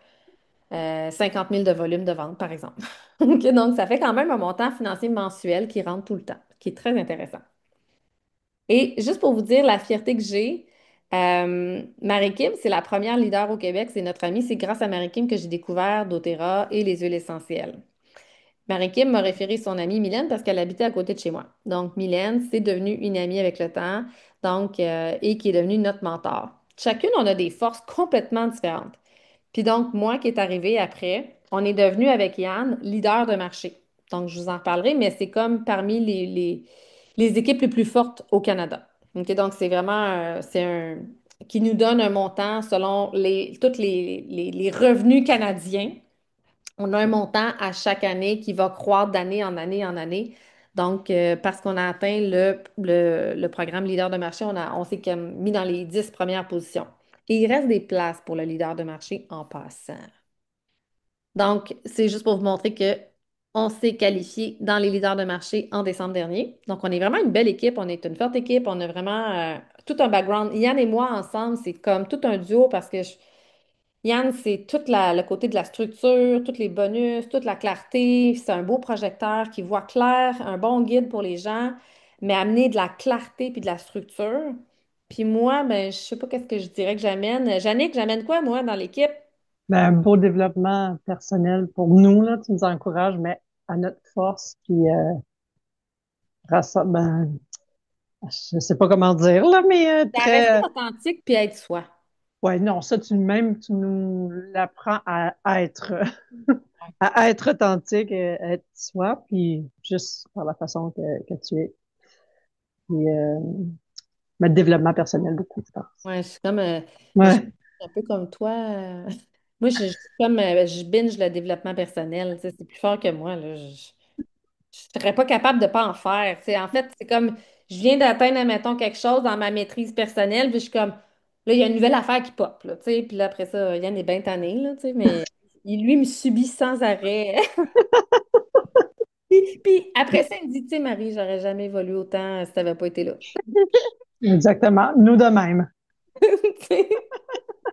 50 000 de volume de vente, par exemple. OK, donc, ça fait quand même un montant financier mensuel qui rentre tout le temps, qui est très intéressant. Et juste pour vous dire la fierté que j'ai, Marie-Kim, c'est la première leader au Québec, c'est notre amie. C'est grâce à Marie-Kim que j'ai découvert doTERRA et les huiles essentielles. Marie-Kim m'a référé son amie Mylène parce qu'elle habitait à côté de chez moi. Donc, Mylène, c'est devenue une amie avec le temps, donc, et qui est devenue notre mentor. Chacune, on a des forces complètement différentes. Puis donc, moi qui est arrivée après, on est devenu avec Yann leader de marché. Donc, je vous en reparlerai, mais c'est comme parmi les équipes les plus fortes au Canada. OK, donc, c'est vraiment c'est un, qui nous donne un montant selon tous les revenus canadiens. On a un montant à chaque année qui va croître d'année en année en année. Donc, parce qu'on a atteint le programme leader de marché, on s'est comme mis dans les 10 premières positions. Et il reste des places pour le leader de marché en passant. Donc, c'est juste pour vous montrer que on s'est qualifié dans les leaders de marché en décembre dernier. Donc, on est vraiment une belle équipe, on est une forte équipe, on a vraiment tout un background. Yann et moi ensemble, c'est comme tout un duo parce que Yann, c'est tout le côté de la structure, tous les bonus, toute la clarté. C'est un beau projecteur qui voit clair, un bon guide pour les gens, mais amener de la clarté puis de la structure. Puis moi, ben, je sais pas qu'est-ce que je dirais que j'amène. Jannick, j'amène quoi, moi, dans l'équipe? Ben, un beau développement personnel pour nous, là, tu nous encourages, mais à notre force, puis ben, je sais pas comment dire, là, mais C'est à rester très, authentique puis être soi. ouais, non, ça, tu nous l'apprends à être, à être authentique, à être soi, puis juste par la façon que tu es. Puis, mais développement personnel beaucoup, je pense. Ouais, je suis comme, mais je suis Ouais. un peu comme toi. Moi, je suis comme, je binge le développement personnel. Tu sais, c'est plus fort que moi, là. Je serais pas capable de pas en faire. Tu sais, en fait, c'est comme, je viens d'atteindre, admettons, quelque chose dans ma maîtrise personnelle, puis je suis comme, là, il y a une nouvelle affaire qui pop, là, tu sais, puis là, après ça, Yann est bien tanné, là, tu sais, mais lui me subit sans arrêt. Puis après ça, il me dit, tu sais, Marie, j'aurais jamais évolué autant si t'avais pas été là. Exactement. Nous de même.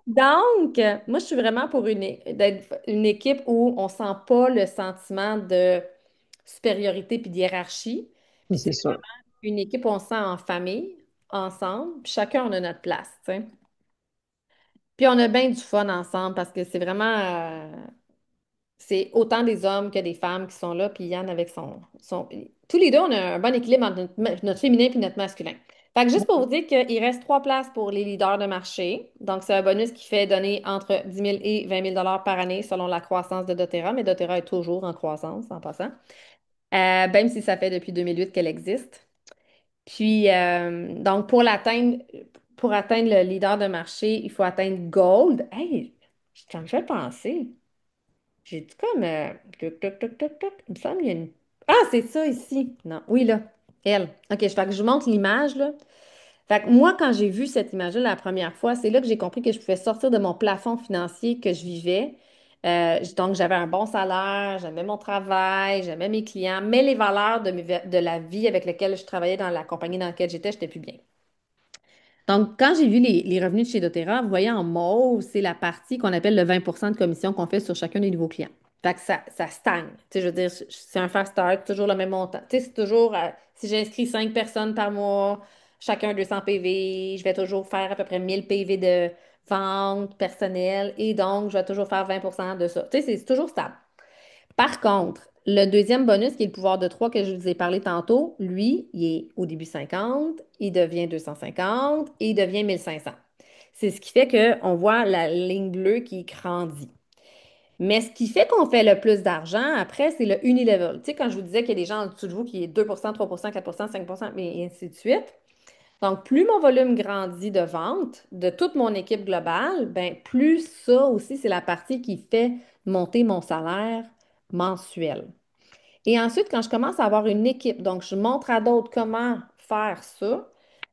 Donc, moi, je suis vraiment pour d'être une équipe où on sent pas le sentiment de supériorité puis de hiérarchie. Ça, Puis c'est c'est sûr. une équipe où on se sent en famille, ensemble, puis chacun on a notre place, tu sais. Puis on a bien du fun ensemble parce que c'est vraiment, c'est autant des hommes que des femmes qui sont là, puis Yann avec son... Tous les deux, on a un bon équilibre entre notre féminin puis notre masculin. Fait que juste pour vous dire qu'il reste 3 places pour les leaders de marché. Donc, c'est un bonus qui fait donner entre 10 000 et 20 000 par année selon la croissance de doTERRA, mais doTERRA est toujours en croissance en passant, même si ça fait depuis 2008 qu'elle existe. Puis, donc, pour atteindre le leader de marché, il faut atteindre Gold. Hey, ça me fait penser. J'ai dit comme. Toc, toc, toc, toc, toc. Il me semble qu'il y a une. Ah, c'est ça ici. Non, oui, là. Elle. OK, je fais que je vous montre l'image, là. Fait que moi, quand j'ai vu cette image-là la première fois, c'est là que j'ai compris que je pouvais sortir de mon plafond financier que je vivais. Donc, j'avais un bon salaire, j'aimais mon travail, j'aimais mes clients, mais les valeurs de la vie avec laquelle je travaillais dans la compagnie dans laquelle j'étais plus bien. Donc, quand j'ai vu les revenus de chez doTERRA, vous voyez en mauve, c'est la partie qu'on appelle le 20 de commission qu'on fait sur chacun des nouveaux clients. Fait que ça stagne. Tu sais, je veux dire, c'est un fast start, toujours le même montant. Tu sais, c'est toujours, si j'inscris 5 personnes par mois, chacun 200 PV, je vais toujours faire à peu près 1000 PV de vente personnelle et donc, je vais toujours faire 20 de ça. Tu sais, c'est toujours stable. Par contre, le deuxième bonus, qui est le pouvoir de 3 que je vous ai parlé tantôt, lui, il est au début 50, il devient 250 et il devient 1500. C'est ce qui fait qu'on voit la ligne bleue qui grandit. Mais ce qui fait qu'on fait le plus d'argent après, c'est le unilevel. Tu sais, quand je vous disais qu'il y a des gens en dessous de vous qui est 2%, 3%, 4%, 5%, mais ainsi de suite. Donc, plus mon volume grandit de vente de toute mon équipe globale, ben plus ça aussi, c'est la partie qui fait monter mon salaire mensuel. Et ensuite, quand je commence à avoir une équipe, donc je montre à d'autres comment faire ça,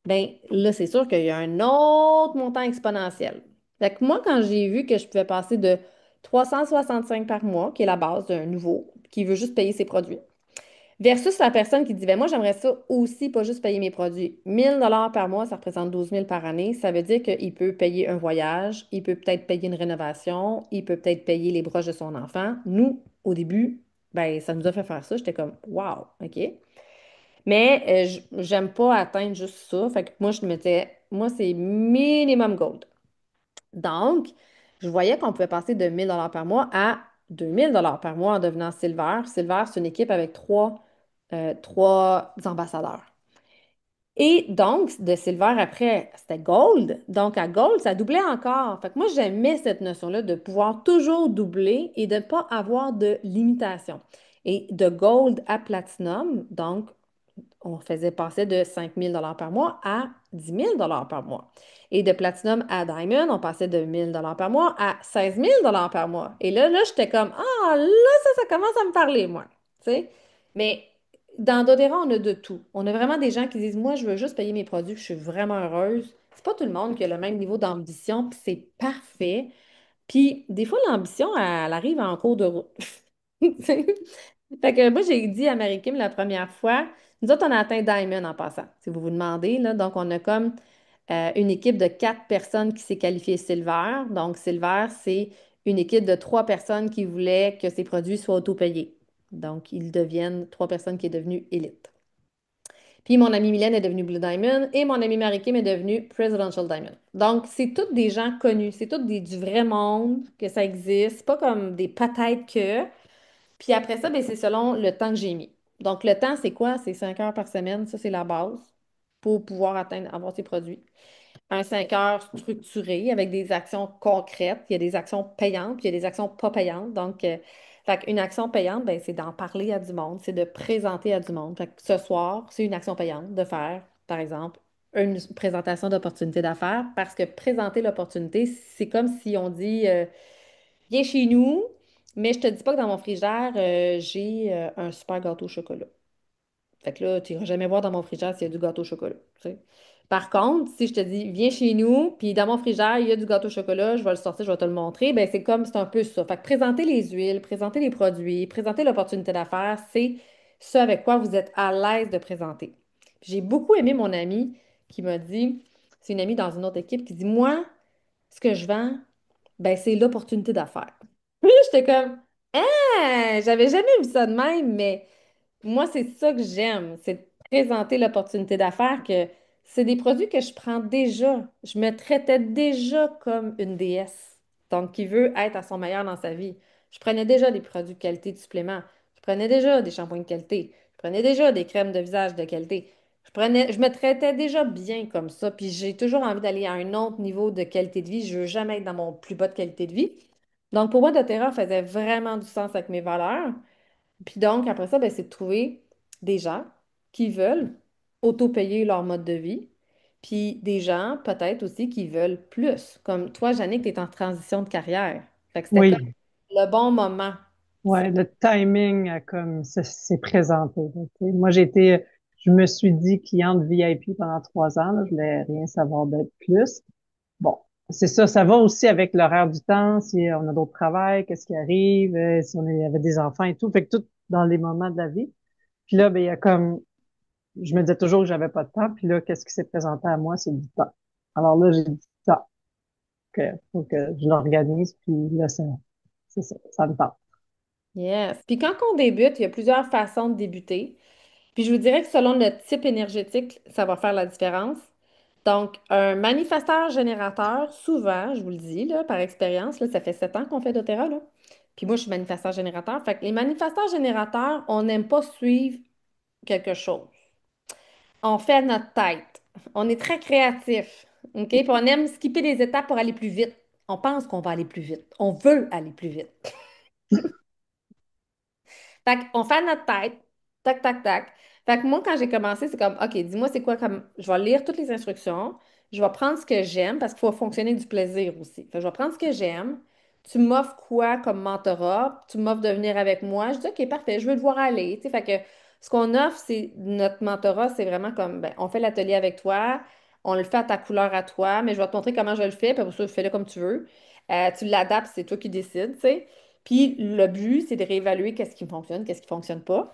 ben là, c'est sûr qu'il y a un autre montant exponentiel. Fait que moi, quand j'ai vu que je pouvais passer de 365 par mois, qui est la base d'un nouveau, qui veut juste payer ses produits, versus la personne qui dit, ben moi, j'aimerais ça aussi, pas juste payer mes produits. 1 000 par mois, ça représente 12 000 par année. Ça veut dire qu'il peut payer un voyage, il peut peut-être payer une rénovation, il peut peut-être payer les broches de son enfant. Nous, au début, ben ça nous a fait faire ça. J'étais comme, wow, OK. Mais j'aime pas atteindre juste ça. Fait que moi, je me mettais, moi, c'est minimum gold. Donc, je voyais qu'on pouvait passer de 1 000 par mois à 2 000 par mois en devenant Silver. Silver, c'est une équipe avec trois ambassadeurs. Et donc, de Silver après, c'était Gold. Donc, à Gold, ça doublait encore. Fait que moi, j'aimais cette notion-là de pouvoir toujours doubler et de ne pas avoir de limitation. Et de Gold à Platinum, donc, on faisait passer de 5 000 par mois à 10 000 par mois. Et de Platinum à Diamond, on passait de 1 000 par mois à 16 000 par mois. Et là, j'étais comme, ah, là, ça commence à me parler, moi. Tu sais? Mais dans doTERRA, on a de tout. On a vraiment des gens qui disent, moi, je veux juste payer mes produits, puis je suis vraiment heureuse. C'est pas tout le monde qui a le même niveau d'ambition, puis c'est parfait. Puis des fois, l'ambition, elle arrive en cours de route. Tu sais? Fait que moi, j'ai dit à Marie-Kim la première fois, nous autres, on a atteint Diamond en passant, si vous vous demandez, là. Donc, on a comme une équipe de 4 personnes qui s'est qualifiée Silver. Donc, Silver, c'est une équipe de 3 personnes qui voulaient que ces produits soient autopayés. Donc, ils deviennent 3 personnes qui est devenue élite. Puis, mon amie Mylène est devenue Blue Diamond et mon amie Marie-Kim est devenue Presidential Diamond. Donc, c'est tous des gens connus, c'est tous du vrai monde, que ça existe. C'est pas comme des peut-être que. Puis après ça, ben, c'est selon le temps que j'ai mis. Donc, le temps, c'est quoi? C'est 5 heures par semaine. Ça, c'est la base pour pouvoir avoir ces produits. Un 5 heures structuré avec des actions concrètes. Il y a des actions payantes, puis il y a des actions pas payantes. Donc, une action payante, ben, c'est d'en parler à du monde, c'est de présenter à du monde. Fait que ce soir, c'est une action payante de faire, par exemple, une présentation d'opportunité d'affaires parce que présenter l'opportunité, c'est comme si on dit viens chez nous, mais je te dis pas que dans mon frigidaire, j'ai un super gâteau au chocolat. Fait que là, tu iras jamais voir dans mon frigidaire s'il y a du gâteau au chocolat, tu sais. Par contre, si je te dis, viens chez nous, puis dans mon frigidaire, il y a du gâteau au chocolat, je vais le sortir, je vais te le montrer, ben c'est un peu ça. Fait que présenter les huiles, présenter les produits, présenter l'opportunité d'affaires, c'est ce avec quoi vous êtes à l'aise de présenter. Puis j'ai beaucoup aimé mon amie qui m'a dit, c'est une amie dans une autre équipe qui dit, moi, ce que je vends, ben, c'est l'opportunité d'affaires. Puis j'étais comme, ah, j'avais jamais vu ça de même, mais moi, c'est ça que j'aime, c'est de présenter l'opportunité d'affaires que c'est des produits que je prends déjà. Je me traitais déjà comme une déesse, donc qui veut être à son meilleur dans sa vie. Je prenais déjà des produits de qualité de supplément. Je prenais déjà des shampoings de qualité. Je prenais déjà des crèmes de visage de qualité. Je me traitais déjà bien comme ça, puis j'ai toujours envie d'aller à un autre niveau de qualité de vie. Je veux jamais être dans mon plus bas de qualité de vie. Donc, pour moi, doTERRA faisait vraiment du sens avec mes valeurs. Puis donc, après ça, ben, c'est de trouver des gens qui veulent auto-payer leur mode de vie, puis des gens peut-être aussi qui veulent plus. Comme toi, Jannick, tu es en transition de carrière. Fait que c'était comme Oui, le bon moment. ouais, le timing comme ça s'est présenté. Là, tu sais. Moi, je me suis dit cliente VIP pendant 3 ans. Là, je voulais rien savoir d'être plus. Bon, c'est ça. Ça va aussi avec l'horaire du temps. Si on a d'autres travails, qu'est-ce qui arrive, si avait des enfants et tout. Fait que tout dans les moments de la vie. Puis là, ben, il y a comme, je me disais toujours que j'avais pas de temps. Puis là, qu'est-ce qui s'est présenté à moi, c'est du temps. Alors là, j'ai dit ça, que faut que je l'organise. Puis là, c'est ça, ça me tente. Yes. Puis quand on débute, il y a plusieurs façons de débuter. Puis je vous dirais que selon le type énergétique, ça va faire la différence. Donc, un manifesteur générateur, souvent, je vous le dis là, par expérience, là, ça fait 7 ans qu'on fait doTERRA, là. Puis moi, je suis manifesteur générateur. Fait que les manifesteurs générateurs, on n'aime pas suivre quelque chose. On fait à notre tête. On est très créatif. OK? Puis on aime skipper des étapes pour aller plus vite. On pense qu'on va aller plus vite. On veut aller plus vite. Fait qu'on fait à notre tête. Tac, tac, tac. Fait que moi, quand j'ai commencé, c'est comme, OK, dis-moi, c'est quoi comme. Je vais lire toutes les instructions. Je vais prendre ce que j'aime parce qu'il faut fonctionner du plaisir aussi. Fait que je vais prendre ce que j'aime. Tu m'offres quoi comme mentorat? Tu m'offres de venir avec moi? Je dis, OK, parfait, je veux te voir aller. Tu sais, fait que ce qu'on offre, c'est notre mentorat, c'est vraiment comme, ben, on fait l'atelier avec toi, on le fait à ta couleur à toi, mais je vais te montrer comment je le fais, puis pour ça, fais-le comme tu veux. Tu l'adaptes, c'est toi qui décides, tu sais. Puis le but, c'est de réévaluer qu'est-ce qui fonctionne, qu'est-ce qui fonctionne pas,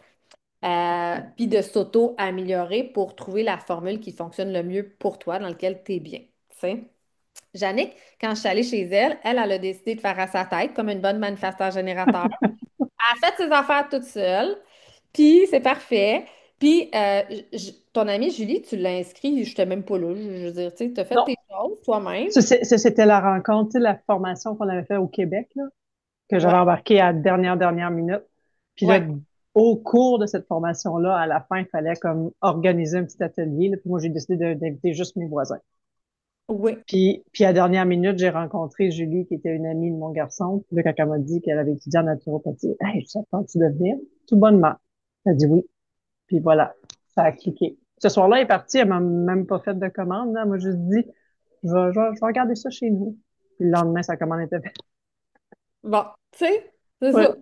puis de s'auto-améliorer pour trouver la formule qui fonctionne le mieux pour toi, dans lequel tu es bien. Tu sais. Jannick, quand je suis allée chez elle, elle a décidé de faire à sa tête comme une bonne manifesteur générateur. Elle a fait ses affaires toute seule, puis c'est parfait. Puis ton amie Julie, tu l'as inscrit, je n'étais même pas là. Je veux dire, tu as fait Non, tes choses toi-même. c'était la rencontre, tu sais, la formation qu'on avait fait au Québec, là, que Ouais, j'avais embarqué à la dernière minute. Puis là, ouais, au cours de cette formation-là, à la fin, il fallait comme organiser un petit atelier. Là, puis moi, j'ai décidé d'inviter juste mes voisins. oui. Puis à la dernière minute, j'ai rencontré Julie, qui était une amie de mon garçon. Puis là, quand elle m'a dit qu'elle avait étudié en naturopathie, hey, ça tente-tu de venir? Tout bonnement. Elle a dit oui. Puis voilà, ça a cliqué. Ce soir-là, elle est partie, elle m'a même pas fait de commande. Là. Elle m'a juste dit, je vais regarder ça chez nous. Puis le lendemain, sa commande était faite. Bon, tu sais, c'est Ouais. ça.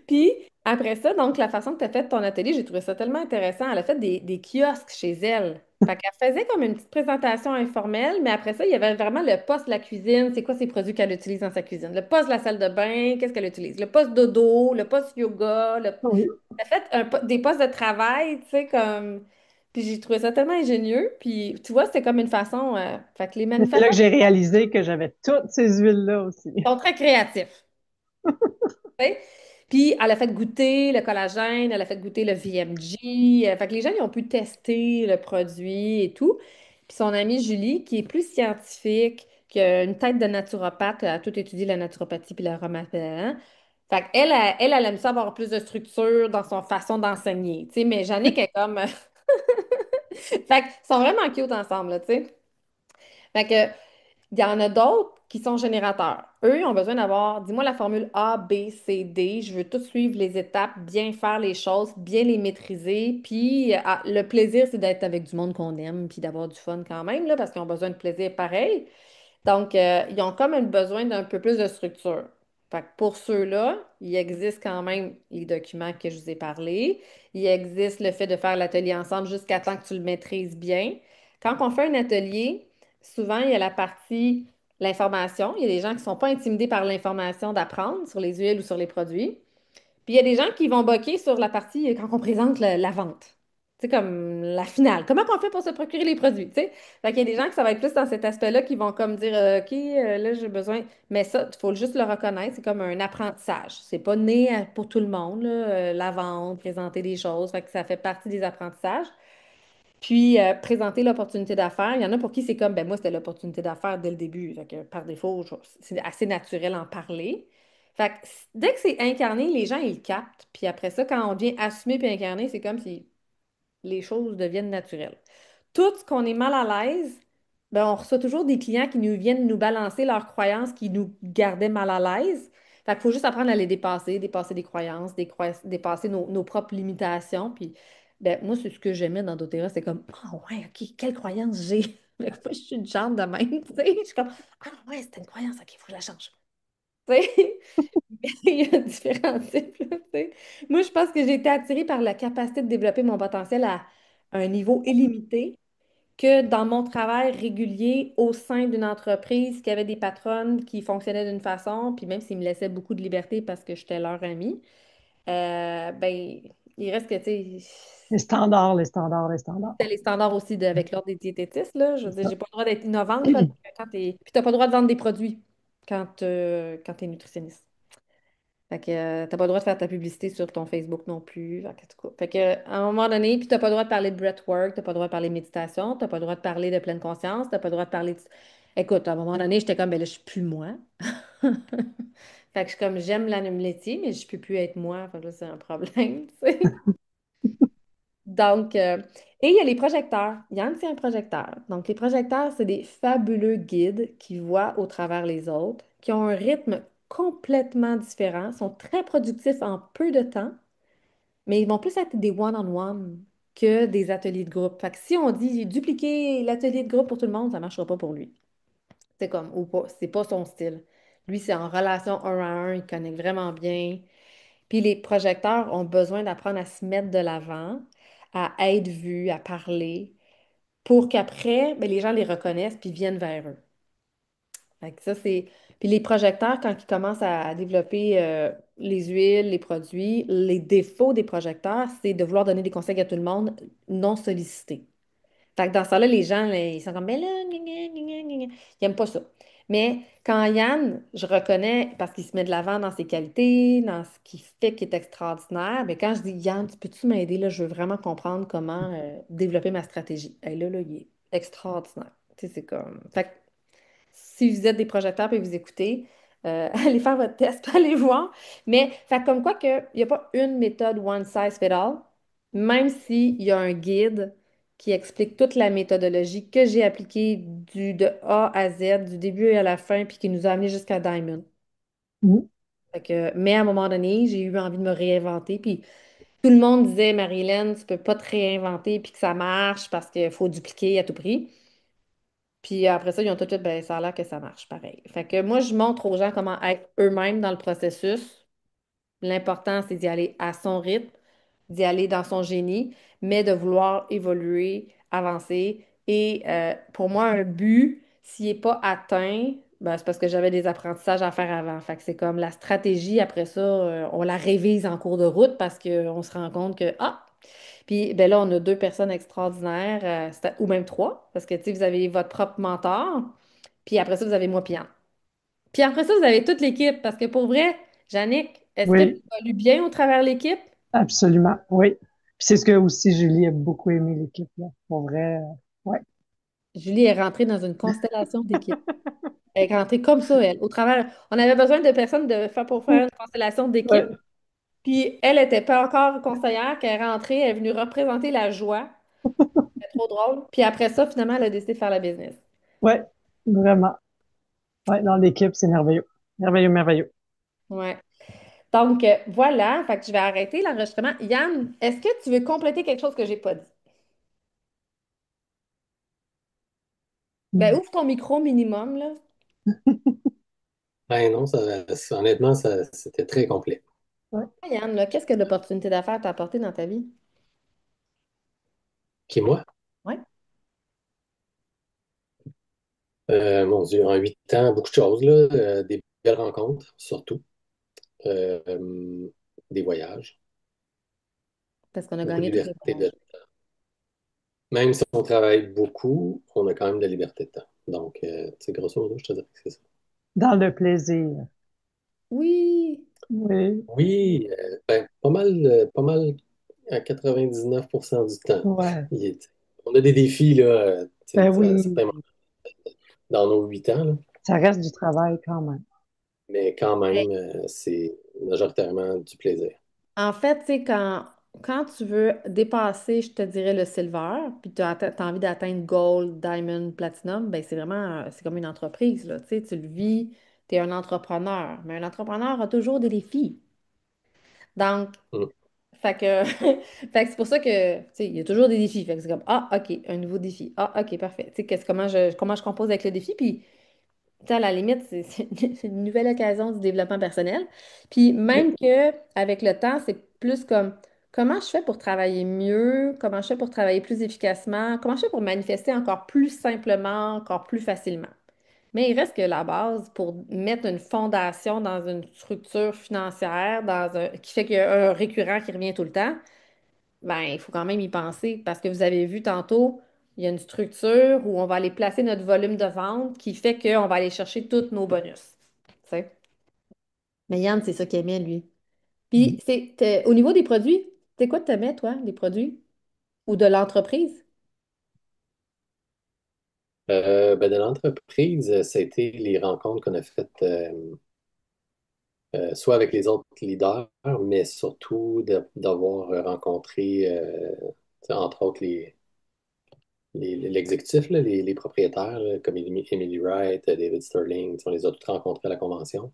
Puis après ça, donc la façon que tu as fait ton atelier, j'ai trouvé ça tellement intéressant. Elle a fait des kiosques chez elle. Fait qu'elle faisait comme une petite présentation informelle, mais après ça, il y avait vraiment le poste de la cuisine, c'est quoi ces produits qu'elle utilise dans sa cuisine. Le poste de la salle de bain, qu'est-ce qu'elle utilise. Le poste dodo, le poste yoga. Oui. Elle a fait des postes de travail, tu sais, comme. Puis j'ai trouvé ça tellement ingénieux. Puis tu vois, c'était comme une façon. Fait que les Mais c'est là manifestants que j'ai réalisé que j'avais toutes ces huiles-là aussi. sont très créatifs. Fait. Puis, elle a fait goûter le collagène, elle a fait goûter le VMG. Fait que les gens, ils ont pu tester le produit et tout. Puis son amie Julie, qui est plus scientifique, qui a une tête de naturopathe, elle a tout étudié la naturopathie puis l'aromathérapie. Hein. Fait qu'elle, elle aime ça avoir plus de structure dans son façon d'enseigner. Tu sais, mais Jannick est comme. Fait qu'ils sont vraiment cute ensemble, là, tu sais. Fait que il y en a d'autres qui sont générateurs. Eux, ils ont besoin d'avoir, dis-moi la formule A, B, C, D. Je veux tout suivre les étapes, bien faire les choses, bien les maîtriser. Puis le plaisir, c'est d'être avec du monde qu'on aime, puis d'avoir du fun quand même, là, parce qu'ils ont besoin de plaisir pareil. Donc, ils ont comme un besoin d'un peu plus de structure. Fait que pour ceux-là, il existe quand même les documents que je vous ai parlé. Il existe le fait de faire l'atelier ensemble jusqu'à temps que tu le maîtrises bien. Quand on fait un atelier, souvent, il y a la partie, l'information. Il y a des gens qui ne sont pas intimidés par l'information d'apprendre sur les huiles ou sur les produits. Puis il y a des gens qui vont boquer sur la partie quand on présente la vente. C'est comme la finale. Comment on fait pour se procurer les produits, tu sais? Fait qu'il y a des gens qui ça va être plus dans cet aspect-là qui vont comme dire, OK, là, j'ai besoin. Mais ça, il faut juste le reconnaître, c'est comme un apprentissage. C'est pas né pour tout le monde, là, la vente, présenter des choses. Fait que ça fait partie des apprentissages. Puis, présenter l'opportunité d'affaires. Il y en a pour qui c'est comme, ben moi, c'était l'opportunité d'affaires dès le début. Fait que par défaut, c'est assez naturel en parler. Fait que dès que c'est incarné, les gens, ils le captent. Puis après ça, quand on vient assumer puis incarner, c'est comme si les choses deviennent naturelles. Tout ce qu'on est mal à l'aise, ben, on reçoit toujours des clients qui nous viennent nous balancer leurs croyances qui nous gardaient mal à l'aise. Fait qu'il faut juste apprendre à les dépasser, dépasser des croyances, dépasser nos propres limitations. Puis, ben, moi, c'est ce que j'aimais dans doTERRA, c'est comme, ah ouais, OK, quelle croyance j'ai? Fait que moi, je suis une genre de même, tu sais. Je suis comme, ah ouais, c'était une croyance, OK, il faut que je la change. Tu sais, il y a différents types, là, tu sais. Moi, je pense que j'ai été attirée par la capacité de développer mon potentiel à un niveau illimité que dans mon travail régulier au sein d'une entreprise qui avait des patronnes qui fonctionnaient d'une façon, puis même s'ils me laissaient beaucoup de liberté parce que j'étais leur amie, ben, il reste que, tu sais, Les standards, les standards, les standards. c'était les standards aussi avec l'ordre des diététistes, là. Je veux C'est dire, ça. j'ai pas le droit d'être innovante parce que quand t'es... Puis t'as pas le droit de vendre des produits quand t'es nutritionniste. Fait que t'as pas le droit de faire ta publicité sur ton Facebook non plus. Fait que, en tout cas, fait que, à un moment donné, puis t'as pas le droit de parler de breathwork, t'as pas le droit de parler de méditation, t'as pas le droit de parler de pleine conscience, t'as pas le droit de parler de... Écoute, à un moment donné, j'étais comme, ben là, je suis plus moi. Fait que je suis comme, j'aime l'anime laitier, mais je peux plus être moi. Fait que là, c'est un problème, tu sais. Donc, et il y a les projecteurs. Yann, c'est un projecteur. Donc, les projecteurs, c'est des fabuleux guides qui voient au travers les autres, qui ont un rythme complètement différent, sont très productifs en peu de temps, mais ils vont plus être des one-on-one que des ateliers de groupe. Fait que si on dit dupliquer l'atelier de groupe pour tout le monde, ça ne marchera pas pour lui. C'est comme, ou pas, c'est pas son style. Lui, c'est en relation un à un, il connecte vraiment bien. Puis les projecteurs ont besoin d'apprendre à se mettre de l'avant, à être vus, à parler, pour qu'après, ben, les gens les reconnaissent puis viennent vers eux. Fait que ça, c'est... Puis les projecteurs, quand ils commencent à développer les huiles, les produits, les défauts des projecteurs, c'est de vouloir donner des conseils à tout le monde non sollicités. Fait que dans ça là les gens, là, ils sont comme, mais là, gna, gna, gna, gna, gna, gna. Ils n'aiment pas ça. Mais quand Yann, je reconnais, parce qu'il se met de l'avant dans ses qualités, dans ce qu'il fait qui est extraordinaire, mais quand je dis, Yann, tu peux-tu m'aider, là, je veux vraiment comprendre comment développer ma stratégie. Et là, il est extraordinaire. Tu sais, c'est comme... Fait que si vous êtes des projecteurs et vous écoutez, allez faire votre test, allez voir. Mais fait comme quoi qu'il n'y a pas une méthode one size fit all, même s'il y a un guide qui explique toute la méthodologie que j'ai appliquée de A à Z, du début à la fin, puis qui nous a amené jusqu'à Diamond. Mhm. Fait que, mais à un moment donné, j'ai eu envie de me réinventer, puis tout le monde disait, Marie-Hélène, tu peux pas te réinventer, puis que ça marche parce qu'il faut dupliquer à tout prix. Puis après ça, ils ont tout de suite, ben, ça a l'air que ça marche pareil. Fait que moi, je montre aux gens comment être eux-mêmes dans le processus. L'important, c'est d'y aller à son rythme, d'y aller dans son génie, mais de vouloir évoluer, avancer. Et pour moi, un but, s'il n'est pas atteint, ben, c'est parce que j'avais des apprentissages à faire avant. Fait que c'est comme la stratégie, après ça, on la révise en cours de route parce qu'on se rend compte que, ah, puis ben là, on a deux personnes extraordinaires, ou même trois, parce que tu sais, vous avez votre propre mentor, puis après ça, vous avez moi, puis Anne. Puis après ça, vous avez toute l'équipe, parce que pour vrai, Jannick, est-ce que tu Oui, évolues bien au travers de l'équipe? absolument. Oui. Puis c'est ce que aussi Julie a beaucoup aimé l'équipe, là. Pour vrai, ouais. Julie est rentrée dans une constellation d'équipe. Elle est rentrée comme ça, elle, au travers. On avait besoin de personnes pour faire une constellation d'équipe. Ouais, Puis elle n'était pas encore conseillère, qu'elle est rentrée, elle est venue représenter la joie. C'était trop drôle. Puis après ça, finalement, elle a décidé de faire la business. ouais, vraiment. Ouais, dans l'équipe, c'est merveilleux. Merveilleux, merveilleux. Ouais. Donc, voilà, fait que je vais arrêter l'enregistrement. Yann, est-ce que tu veux compléter quelque chose que j'ai pas dit? Ben, ouvre ton micro minimum, là. Ben non, honnêtement, c'était très complet. Ouais. Ah, Yann, là, qu'est-ce que l'opportunité d'affaires t'a apporté dans ta vie? Qui, moi? Ouais. Mon Dieu, en 8 ans, beaucoup de choses, là, des belles rencontres, surtout, des voyages, Parce qu'on a beaucoup de gagné tous les liberté de voyages. temps. Même si on travaille beaucoup, on a quand même de la liberté de temps. Donc, grosso modo, je te dirais que c'est ça. Dans le plaisir. Oui. Oui, Oui, ben, pas mal à 99% du temps. ouais. Il est- on a des défis, là, Ben à oui, certains moments dans nos 8 ans, là, ça reste du travail quand même. mais quand même, c'est majoritairement du plaisir. En fait, tu sais, quand tu veux dépasser, je te dirais, le silver, puis tu as, envie d'atteindre gold, diamond, platinum, ben c'est vraiment, c'est comme une entreprise, là. Tu sais, tu le vis, tu es un entrepreneur. Mais un entrepreneur a toujours des défis. Donc, Mm. fait que, fait que c'est pour ça que, tu sais, il y a toujours des défis. Fait que c'est comme, ah, OK, un nouveau défi. Ah, OK, parfait. Tu sais, comment je compose avec le défi, puis tu sais, à la limite, c'est une nouvelle occasion du développement personnel. Puis Oui. même que avec le temps, c'est plus comme comment je fais pour travailler mieux, comment je fais pour travailler plus efficacement, comment je fais pour manifester encore plus simplement, encore plus facilement. Mais il reste que la base pour mettre une fondation dans une structure financière, qui fait qu'il y a un récurrent qui revient tout le temps, ben, il faut quand même y penser parce que vous avez vu tantôt, il y a une structure où on va aller placer notre volume de vente qui fait qu'on va aller chercher tous nos bonus. Tu sais. Mais Yann, c'est ça qu'il aimait, lui. Puis, au niveau des produits, c'est quoi que tu aimais, toi, les produits? Ou de l'entreprise? Ben, de l'entreprise, ça a été les rencontres qu'on a faites, soit avec les autres leaders, mais surtout d'avoir rencontré, tu sais, entre autres, l'exécutif, là, les propriétaires, là, comme Emily Wright, David Sterling, tu sais, on les a tous rencontrés à la convention.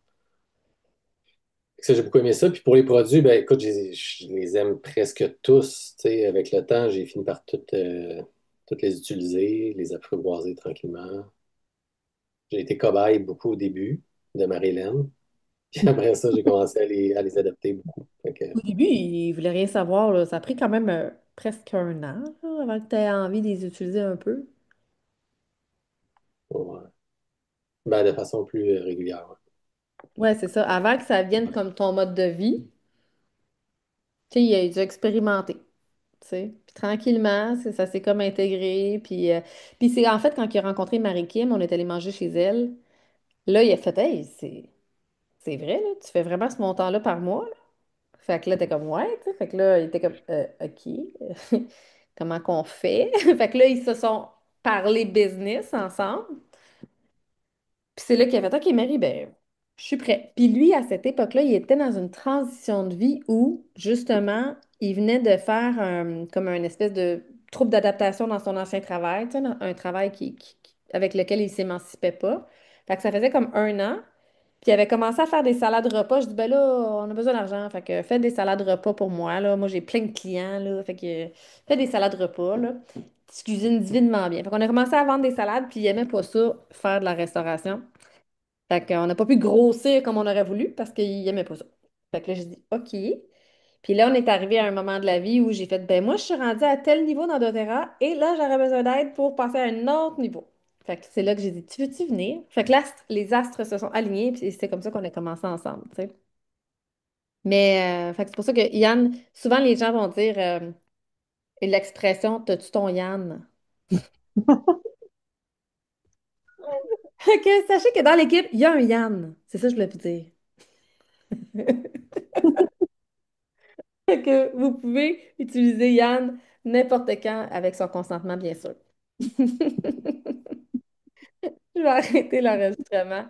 Ça, j'ai beaucoup aimé ça. Puis pour les produits, ben écoute, je les aime presque tous. Tu sais, avec le temps, j'ai fini par toutes les utiliser, les apprivoiser tranquillement. J'ai été cobaye beaucoup au début de Marie-Hélène. Puis après ça, j'ai commencé à les adopter beaucoup. Fait que, Au début, il voulait rien savoir, là. Ça a pris quand même presque un an, là, avant que tu aies envie de les utiliser un peu. ouais. Ben, de façon plus régulière. Ouais. Ouais, c'est ça. Avant que ça vienne comme ton mode de vie, tu sais, il a dû expérimenter. Tu sais. Puis tranquillement, ça s'est comme intégré. Puis c'est en fait quand il a rencontré Marie-Kim, on est allé manger chez elle. Là, il a fait, hey, c'est vrai, là, tu fais vraiment ce montant-là par mois, là? Fait que là, t'es comme, ouais, tu sais. Fait que là, il était comme, OK, comment qu'on fait? Fait que là, ils se sont parlé business ensemble. Puis c'est là qu'il a fait, OK, Marie, ben, je suis prêt. Puis lui, à cette époque-là, il était dans une transition de vie où, justement, il venait de faire comme un espèce de trouble d'adaptation dans son ancien travail, tu sais, un travail avec lequel il ne s'émancipait pas. Fait que ça faisait comme un an. Puis il avait commencé à faire des salades repas. Je dis, ben là, on a besoin d'argent. Fait que fais des salades repas pour moi, là. Moi, j'ai plein de clients, là. Fait que fais des salades repas, là. Tu cuisines divinement bien. Fait qu'on a commencé à vendre des salades, puis il aimait pas ça, faire de la restauration. Fait qu'on n'a pas pu grossir comme on aurait voulu parce qu'il aimait pas ça. Fait que là, j'ai dit, OK. Puis là, on est arrivé à un moment de la vie où j'ai fait, ben moi, je suis rendue à tel niveau dans doTERRA et là, j'aurais besoin d'aide pour passer à un autre niveau. Fait que c'est là que j'ai dit, tu veux-tu venir? Fait que là, les astres se sont alignés puis c'est comme ça qu'on a commencé ensemble, tu sais. Mais, fait que c'est pour ça que Yann, souvent les gens vont dire l'expression, t'as-tu ton Yann? Fait que sachez que dans l'équipe, il y a un Yann. C'est ça que je voulais vous dire. Fait que vous pouvez utiliser Yann n'importe quand avec son consentement, bien sûr. Je vais arrêter l'enregistrement.